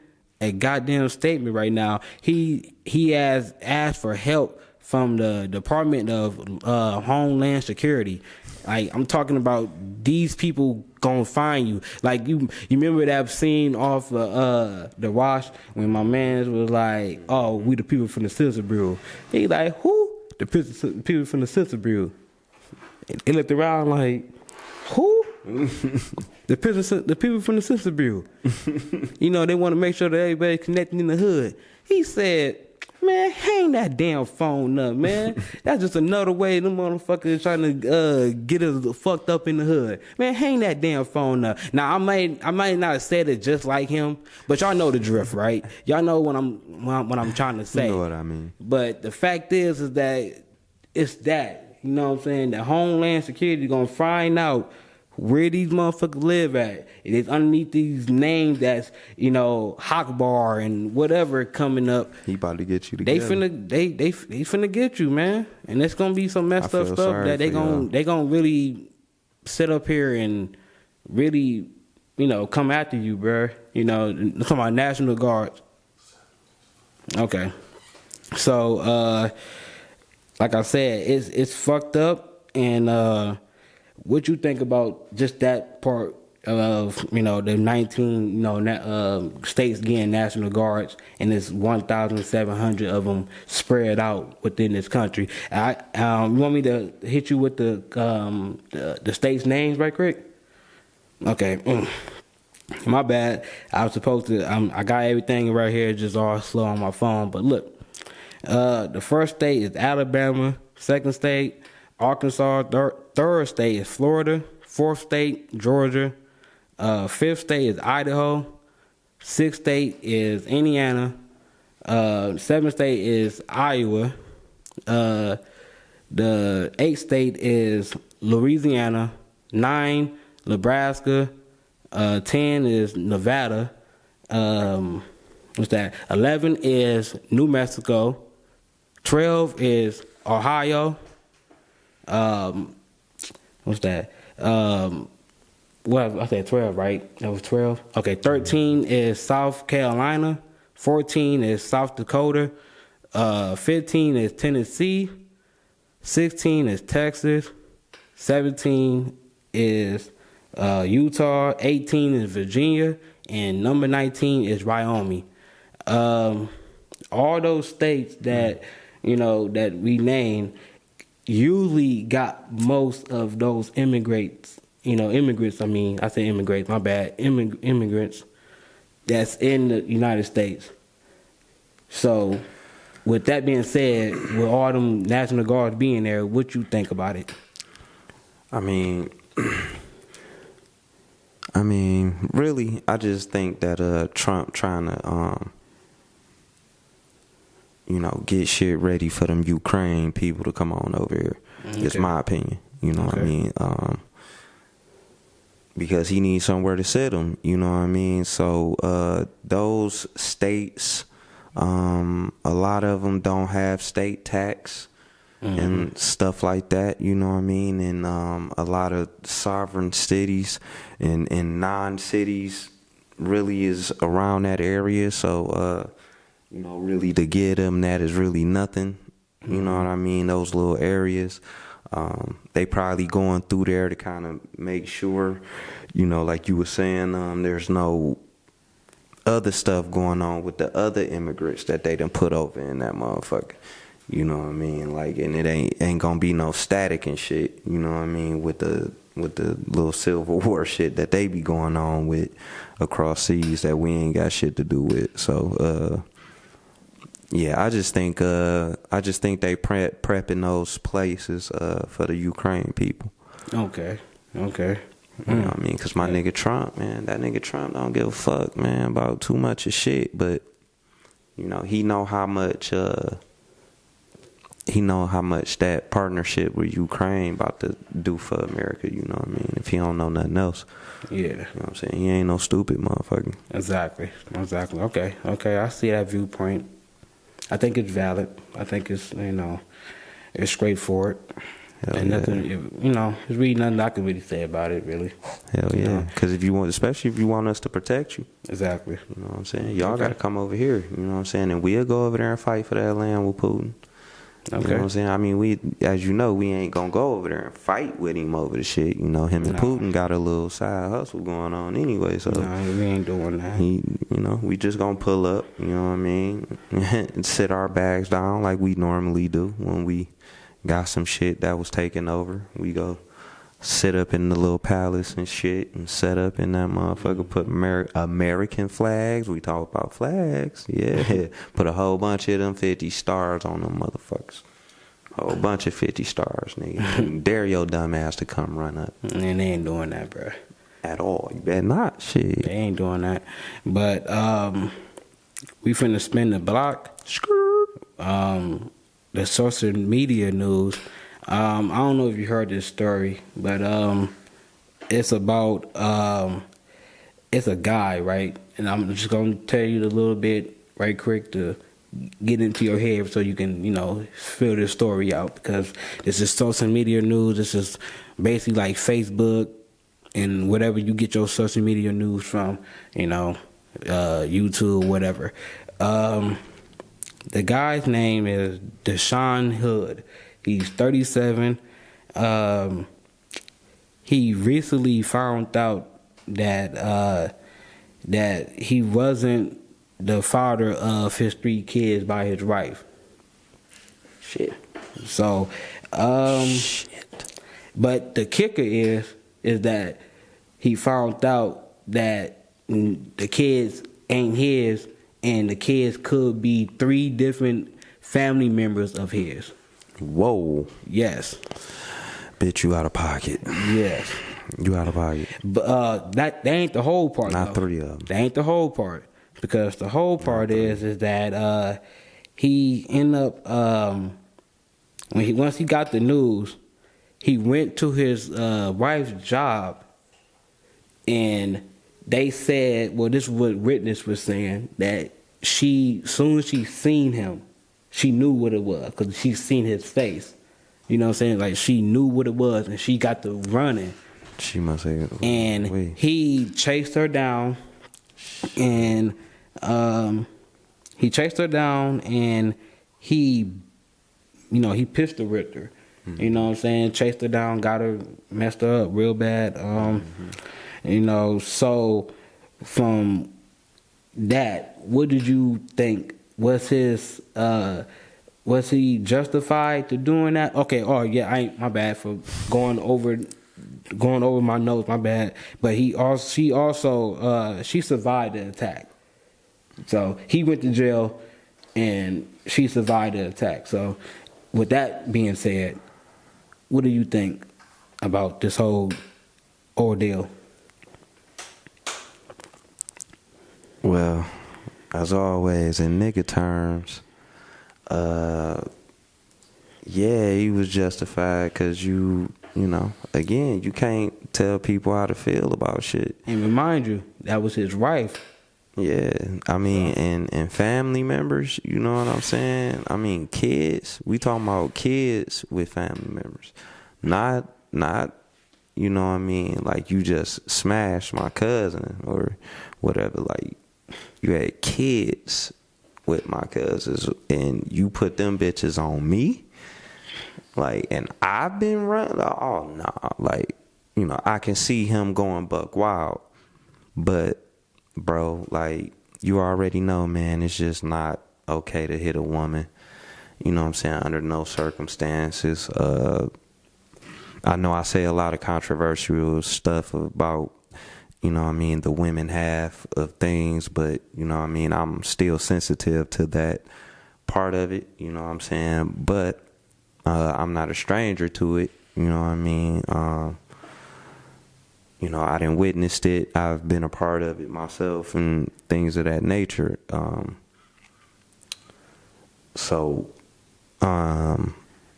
a goddamn statement right now. He has asked for help from the Department of Homeland Security. Like, I'm talking about these people gonna find you. Like, you remember that scene off the Wash when my man was like, "Oh, we the people from the Census Bureau." He like, "Who? The people from the Census Bureau." He looked around like, "Who?" The people from the Census Bureau. You know, they want to make sure that everybody connected in the hood. He said, "Man, hang that damn phone up, man. That's just another way them motherfuckers trying to get us fucked up in the hood. Man, hang that damn phone up." Now, I might not have said it just like him, but y'all know the drift, right? Y'all know what I'm trying to say. You know what I mean. But the fact is that it's that, you know what I'm saying? The Homeland Security gonna find out where these motherfuckers live at. It is underneath these names that's, you know, Hawkbar and whatever coming up. He about to get you together. They finna get you, man. And it's gonna be some messed up stuff that they gonna really sit up here and really, you know, come after you, bro. You know, I'm talking about National Guards. Okay. So like I said, it's fucked up. And what you think about just that part of, you know, the 19, you know, states getting National Guards, and there's 1,700 of them spread out within this country? You want me to hit you with the states' names right quick? Okay. My bad. I was supposed to. I got everything right here, just all slow on my phone. But look, the first state is Alabama. Second state, Arkansas. Third state is Florida. Fourth state, Georgia. Fifth state is Idaho. Sixth state is Indiana. Seventh state is Iowa. The eighth state is Louisiana. 9, Nebraska. 10 is Nevada. What's that? 11 is New Mexico. 12 is Ohio. What's that? Well, I said 12, right? That was 12. Okay, 13 is South Carolina. 14 is South Dakota. 15 is Tennessee. 16 is Texas. 17 is Utah. 18 is Virginia. And number 19 is Wyoming. All those states that, you know, that we named usually got most of those immigrants, I mean, I say immigrants, my bad, immigrants that's in the United States. So, with that being said, with all them National Guards being there, what you think about it? I mean, really, I just think that Trump trying to, get shit ready for them Ukraine people to come on over here. Okay. It's my opinion. You know what I mean? Because he needs somewhere to sit them. You know what I mean? So those states, a lot of them don't have state tax and stuff like that. You know what I mean? And a lot of sovereign cities and non-cities really is around that area. So really to get them, that is really nothing. You know what I mean? Those little areas. They probably going through there to kind of make sure, like you were saying, there's no other stuff going on with the other immigrants that they done put over in that motherfucker. You know what I mean? Like, and it ain't gonna be no static and shit. You know what I mean? With the little Civil War shit that they be going on with across seas that we ain't got shit to do with. So, yeah, I just think they prepping those places for the Ukraine people. Okay. You know what I mean? Because my nigga Trump, man, that nigga Trump don't give a fuck, man, about too much of shit. But he know how much that partnership with Ukraine about to do for America. You know what I mean? If he don't know nothing else. Yeah. You know what I'm saying? He ain't no stupid motherfucker. Exactly. Okay. I see that viewpoint. I think it's valid. I think it's, it's straightforward. Hell and yeah. Nothing, there's really nothing I can really say about it, really. Hell yeah. Because especially if you want us to protect you. Exactly. You know what I'm saying? Y'all got to come over here. You know what I'm saying? And we'll go over there and fight for that land with Putin. You know what I'm saying? I mean, we, as you know, we ain't gonna go over there and fight with him over the shit. You know, him and Putin got a little side hustle going on anyway. So no, we ain't doing that. We just gonna pull up. You know what I mean? And sit our bags down like we normally do when we got some shit that was taken over. We go sit up in the little palace and shit and set up in that motherfucker, put American flags. We talk about flags. Yeah. Put a whole bunch of them 50 stars on them motherfuckers. Whole bunch of 50 stars, nigga. Dare your dumb ass to come run up. And they ain't doing that, bro. At all. You better not. Shit. They ain't doing that. But we finna spin the block. The social media news. I don't know if you heard this story, but it's about it's a guy, right? And I'm just gonna tell you a little bit right quick to get into your head so you can, fill this story out, because this is social media news. This is basically like Facebook and whatever you get your social media news from, YouTube, whatever. The guy's name is Deshaun Hood. He's 37. He recently found out that he wasn't the father of his 3 kids by his wife. Shit. So, shit. But the kicker is that he found out that the kids ain't his, and the kids could be 3 different family members of his. Whoa. Yes. Bitch, you out of pocket. Yes. You out of pocket. But that ain't the whole part. Not though. 3 of them. That ain't the whole part. Because the whole part is that he ended up once he got the news, he went to his wife's job, and they said, well, this is what witness was saying, that soon as she seen him, she knew what it was, because she seen his face. You know what I'm saying? Like, she knew what it was, and she got to running. She must say, and wait. He chased her down, and he pistol whipped her. Mm-hmm. You know what I'm saying? Chased her down, got her messed her up real bad. So from that, what did you think? Was he justified to doing that? Okay, my bad for going over my notes, my bad. But she survived the attack. So he went to jail and she survived the attack. So with that being said, what do you think about this whole ordeal? Well, as always, in nigga terms, he was justified, because again, you can't tell people how to feel about shit. And remind you, that was his wife. Yeah, I mean, and family members, you know what I'm saying? I mean, kids, we talking about kids with family members. Not, you know what I mean, like you just smashed my cousin or whatever, like you had kids with my cousins and you put them bitches on me? Like, and I've been running, oh, nah, like, I can see him going buck wild, but bro, like, you already know, man, it's just not okay to hit a woman. You know what I'm saying? Under no circumstances. I know I say a lot of controversial stuff about, the women half of things, but, I'm still sensitive to that part of it, you know what I'm saying? But I'm not a stranger to it, you know what I mean? I done witnessed it. I've been a part of it myself and things of that nature.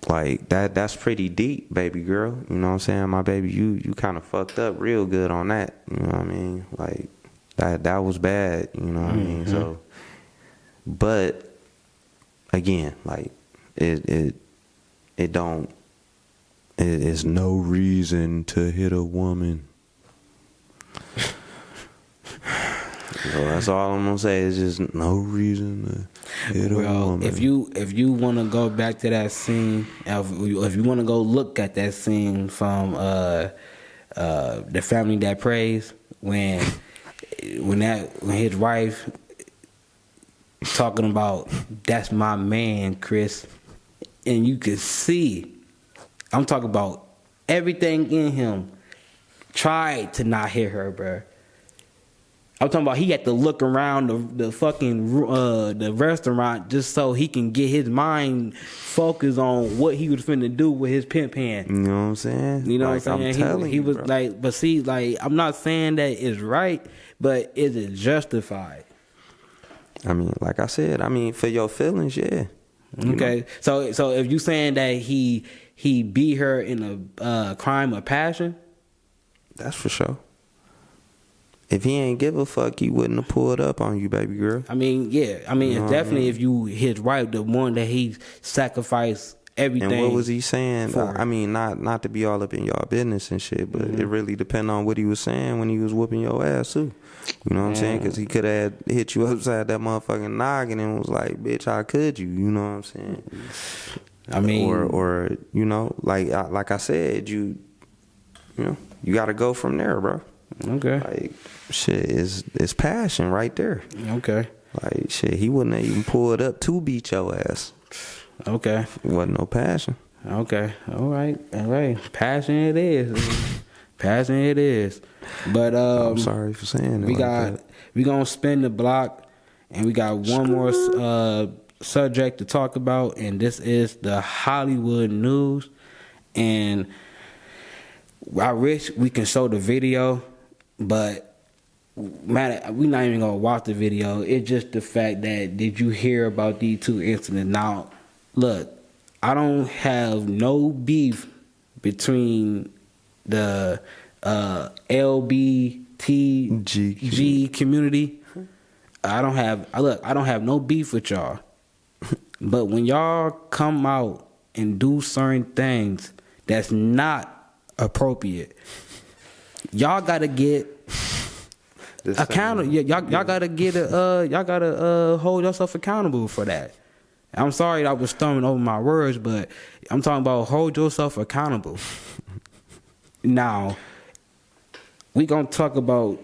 Like that's pretty deep, baby girl. You know what I'm saying? My baby, you kind of fucked up real good on that. You know what I mean? Like that was bad. You know what I mean? So, but again, like it is no reason to hit a woman. So that's all I'm gonna say, is just no reason to. Well, if you want to go back to that scene, if you want to go look at that scene from The Family That Prays, when his wife talking about that's my man, Chris, and you could see, I'm talking about everything in him tried to not hit her, bruh. I'm talking about he had to look around the fucking the restaurant just so he can get his mind focused on what he was finna do with his pimp hand. You know what I'm saying? You know like, what I'm saying? I'm telling he was bro. like, but see, like, I'm not saying that it's right, but is it justified? I mean, like I said, for your feelings, yeah. Okay, so if you saying that he beat her in a crime of passion, that's for sure. If he ain't give a fuck, he wouldn't have pulled up on you, baby girl. I mean, yeah. I mean, it's definitely if you his wife, the one that he sacrificed everything. And what was he saying? For. I mean, not to be all up in y'all business and shit, but it really depend on what he was saying when he was whooping your ass too. You know what I'm saying? Because he could have hit you upside that motherfucking noggin and was like, "Bitch, how could you?" You know what I'm saying? I mean, or you know, like I said, you got to go from there, bro. Okay. Like, shit, it's passion right there. Okay. Like, shit, he wouldn't have even pulled up to beat your ass. Okay. It wasn't no passion. Okay. All right. Passion it is. Passion it is. But I'm sorry for saying it. We gonna spin the block, and we got one more subject to talk about, and this is the Hollywood news. And I wish we can show the video, but man, we not even gonna watch the video. It's just the fact that, did you hear about these two incidents? Now, look, I don't have no beef between the LBTG community. I don't have no beef with y'all. But when y'all come out and do certain things that's not appropriate, y'all gotta get accountable. Y'all gotta get y'all gotta hold yourself accountable for that. I'm sorry I was stumbling over my words, but I'm talking about hold yourself accountable. Now, we gonna talk about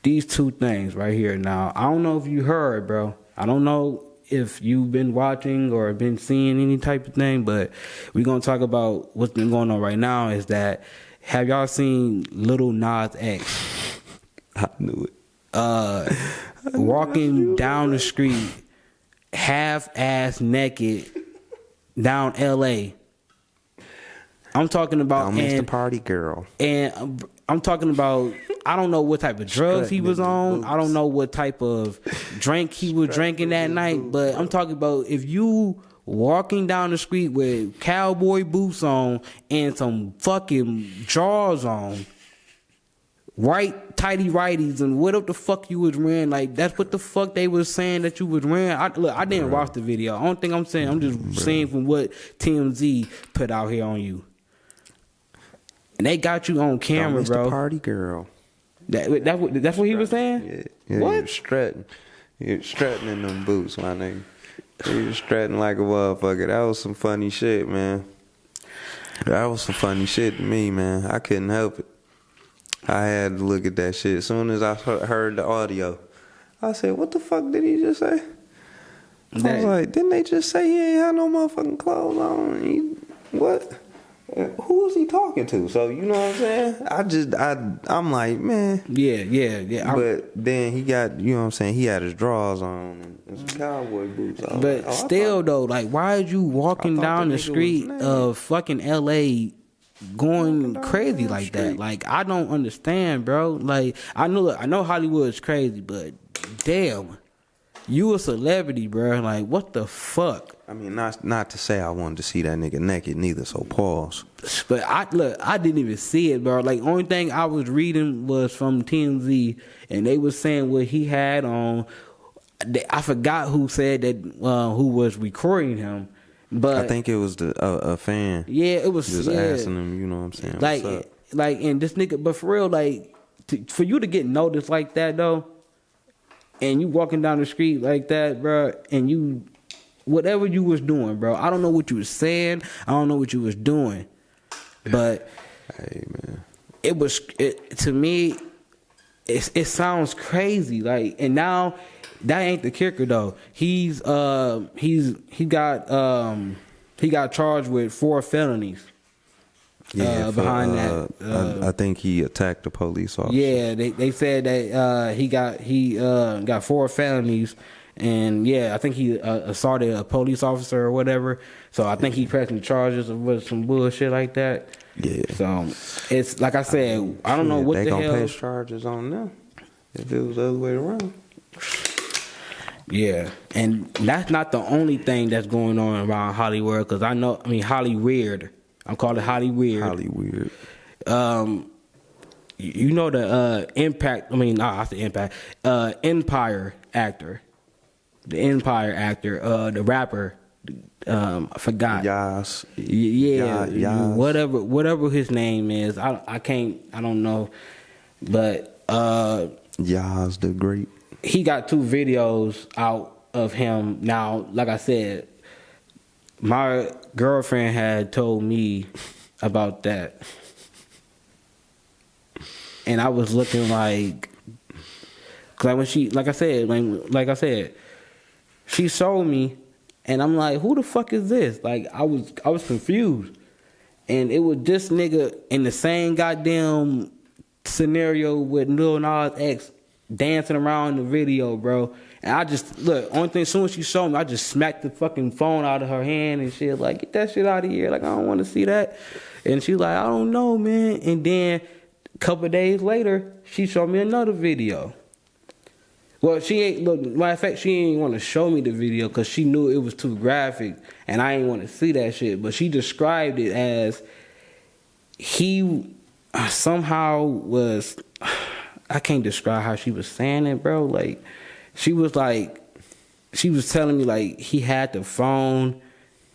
these two things right here. Now, I don't know if you heard, bro. I don't know if you've been watching or been seeing any type of thing, but we're gonna talk about what's been going on right now. Is that, have y'all seen Lil Nas X? I knew it. Walking down the street, half-ass naked, down L.A. I'm talking about, Mr. Party Girl. And I'm talking about, I don't know what type of drugs he was on. I don't know what type of drink he was drinking that night. But I'm talking about, if you walking down the street with cowboy boots on and some fucking drawers on, white tighty righties, and what the fuck you was wearing, like, that's what the fuck they was saying that you was wearing. I didn't watch the video. I don't think I'm saying. I'm just saying from what TMZ put out here on you. And they got you on camera, Mr. bro. Party Girl. That's what he was saying? Yeah, What? He was strutting. He was strutting in them boots, my nigga. He was strutting like a motherfucker. That was some funny shit, man. That was some funny shit to me, man. I couldn't help it. I had to look at that shit. As soon as I heard the audio, I said, what the fuck did he just say? I was like, didn't they just say he ain't had no motherfucking clothes on? What? Who was he talking to? So, you know what I'm saying? I'm like, man. Yeah. But then he got, you know what I'm saying, he had his drawers on and some cowboy boots. But like, still, though, like, why are you walking down the street of fucking L.A. going crazy like that? Like, I don't understand, bro. Like, I know Hollywood is crazy, but damn, you a celebrity, bro. Like, what the fuck? I mean, not to say I wanted to see that nigga naked neither, so pause. But I didn't even see it, bro. Like, only thing I was reading was from TMZ, and they was saying what he had on. I forgot who said that, who was recording him, but I think it was a fan. Yeah, it was. Just asking him, you know what I'm saying? Like, and this nigga, but for real, like, for you to get noticed like that though, and you walking down the street like that, bro, and you whatever you was doing, bro. I don't know what you was saying. I don't know what you was doing, but hey man, to me. It sounds crazy, like, and now that ain't the kicker though. He got charged with 4 felonies. Behind that, I think he attacked a police officer. Yeah, they said that he got 4 felonies, and yeah, I think he assaulted a police officer or whatever. So I think he pressing charges with some bullshit like that. Yeah. So it's like I said, I don't know what they the gonna hell. press charges on them if it was the other way around. Yeah, and that's not the only thing that's going on around Hollywood. Because Hollyweird. I'm calling it Hollyweird. Hollyweird. You know the Empire actor. The Empire actor, the rapper. I forgot. Yas. Yeah. Whatever his name is. I don't know. But Yas the Great. He got 2 videos out of him. Now, like I said, my girlfriend had told me about that. And I was looking like when she, like I said, she showed me, and I'm like, who the fuck is this? Like, I was confused. And it was this nigga in the same goddamn scenario with Lil Nas X dancing around in the video, bro. And I just, only thing, as soon as she showed me, I just smacked the fucking phone out of her hand and shit, like, get that shit out of here. Like, I don't want to see that. And she like, I don't know, man. And then a couple of days later, she showed me another video. Well, matter of fact, she ain't want to show me the video because she knew it was too graphic and I ain't want to see that shit. But she described it as he somehow was, I can't describe how she was saying it, bro. Like, she was telling me like he had the phone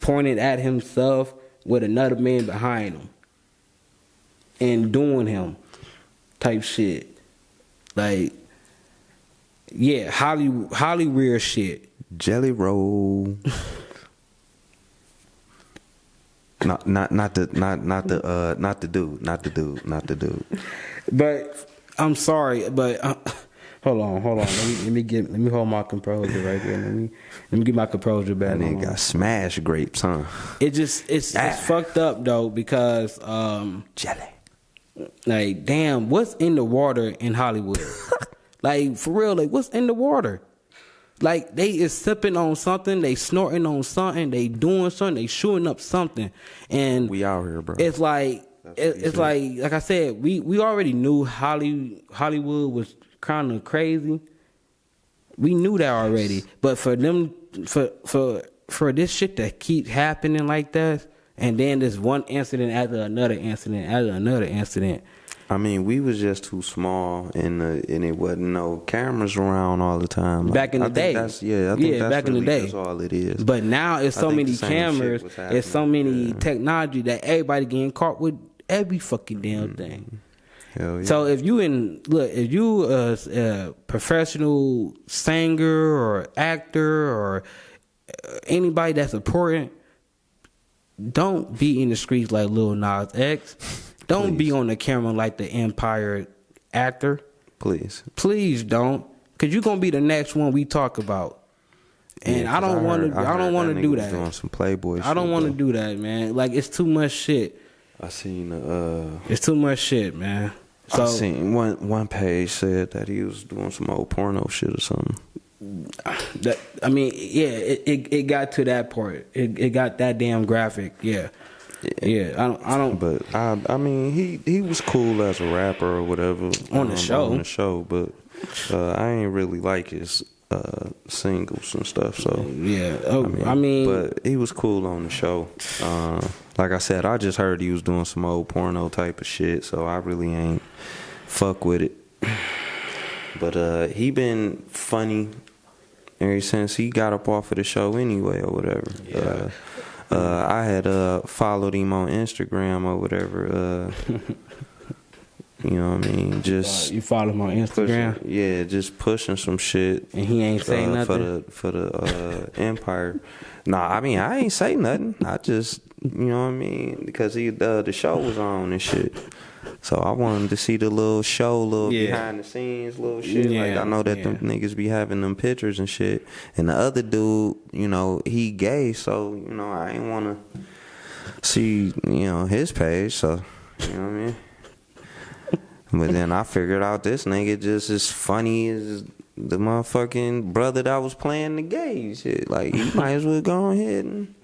pointed at himself with another man behind him and doing him type shit. Like, yeah, Hollywood shit. Jelly roll. not the dude. But I'm sorry, but hold on. Let me hold my composure right there. Let me get my composure back. And then got smashed grapes, huh? It's fucked up though because jelly. Like, damn, what's in the water in Hollywood? Like, for real, like, what's in the water? Like, they is sipping on something, they snorting on something, they doing something, they shooting up something, and we out here, bro. It's like like I said, we already knew Hollywood was kind of crazy. We knew that already, but for them for this shit to keep happening like that, and then this one incident after another incident. I mean, we was just too small, and it wasn't no cameras around all the time. Back in the day. I think that's back in the day. That's all it is. But now it's so many cameras, it's so many technology that everybody getting caught with every fucking damn thing. Hell yeah. So if you a professional singer or actor or anybody that's important, don't be in the streets like Lil Nas X. Don't be on the camera like the Empire actor. Please don't, because you're gonna be the next one we talk about. And yeah, I don't want to do that. Doing some Playboy. I don't want to do that, man. Like, it's too much shit. I seen it's too much shit, man. So, I seen one page said that he was doing some old porno shit or something. It got to that part. It got that damn graphic. Yeah. Yeah, I don't. But I mean, he was cool as a rapper or whatever on the show. But I ain't really like his singles and stuff. So yeah, but he was cool on the show. Like I said, I just heard he was doing some old porno type of shit, so I really ain't fuck with it. But he been funny ever since he got up off of the show anyway or whatever. Yeah. I had followed him on Instagram or whatever. You know what I mean? Just You follow him on Instagram, just pushing some shit. and he ain't saying nothing for the Empire. Nah, I mean I ain't say nothing. I just you know what I mean because the show was on and shit. So I wanted to see the little show, behind the scenes, little shit. Like I know that them niggas be having them pictures and shit. And the other dude, you know, he gay, so you know I ain't wanna see his page. So you know what I mean. But then I figured out this nigga just as funny as the motherfucking brother that was playing the gay shit. Like, he might as well go ahead and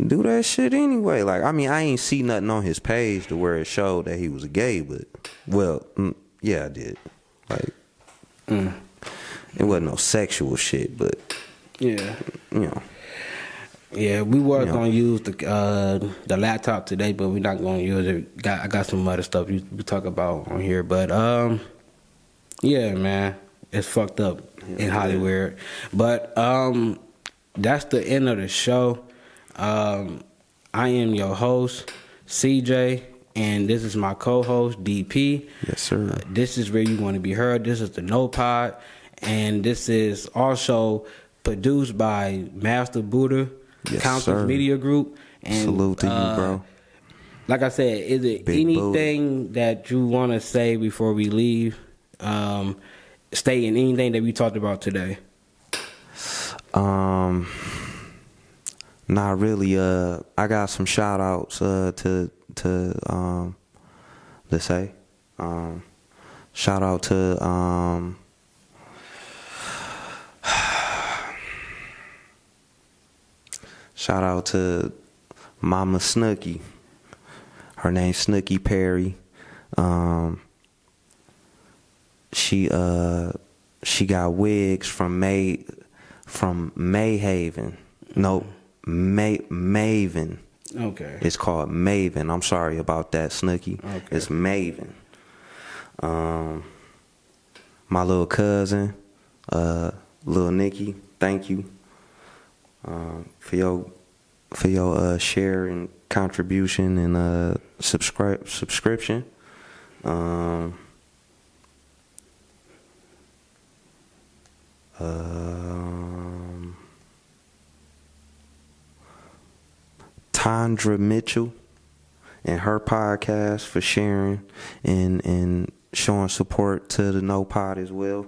do that shit anyway. Like, I mean, I ain't see nothing on his page to where it showed that he was gay, but, well, yeah, I did. Like, it wasn't no sexual shit, but, Yeah. you know. Yeah, we were gonna use the laptop today, but we're not gonna use it. I got some other stuff we talk about on here, but yeah, man, it's fucked up in Hollywood. But that's the end of the show. I am your host, CJ, and this is my co-host, DP. Yes, sir. This is where you want to be heard. This is the No Pod, and this is also produced by Master Buddha. Yes, Compton Media Group. And, salute to you, bro. Like I said, is it Big anything that you want to say before we leave? Stating anything that we talked about today? Not really. I got some shout outs to say. Shout out to shout out to Mama Snooky. Her name's Snooky Perry. She got wigs from Mayhaven. No, Maven. Okay. It's called Maven. I'm sorry about that, Snooky. Okay. It's Maven. My little cousin, little Nikki, thank you for your share and contribution and subscription. Tondra Mitchell and her podcast for sharing and showing support to the No Pod as well.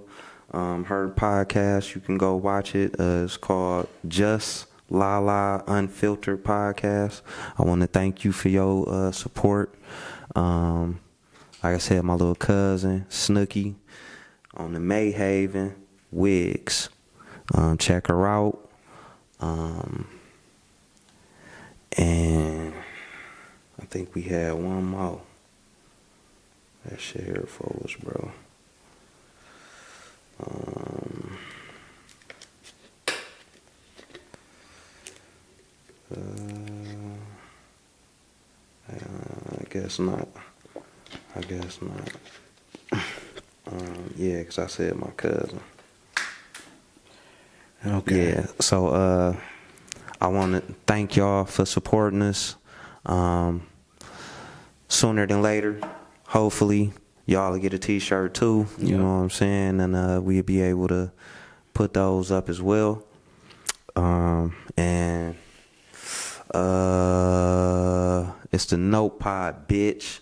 Her podcast, you can go watch it. It's called Just La Unfiltered Podcast. I want to thank you for your support. Like I said, my little cousin Snooky on the Mayhaven wigs. Check her out. And I think we had one more. That shit here for us, bro. I guess not. Yeah, because I said my cousin. Okay. Yeah, so I want to thank y'all for supporting us. Sooner than later, hopefully, y'all will get a t-shirt too. You know what I'm saying? And we'll be able to put those up as well. And it's the No Pod, bitch.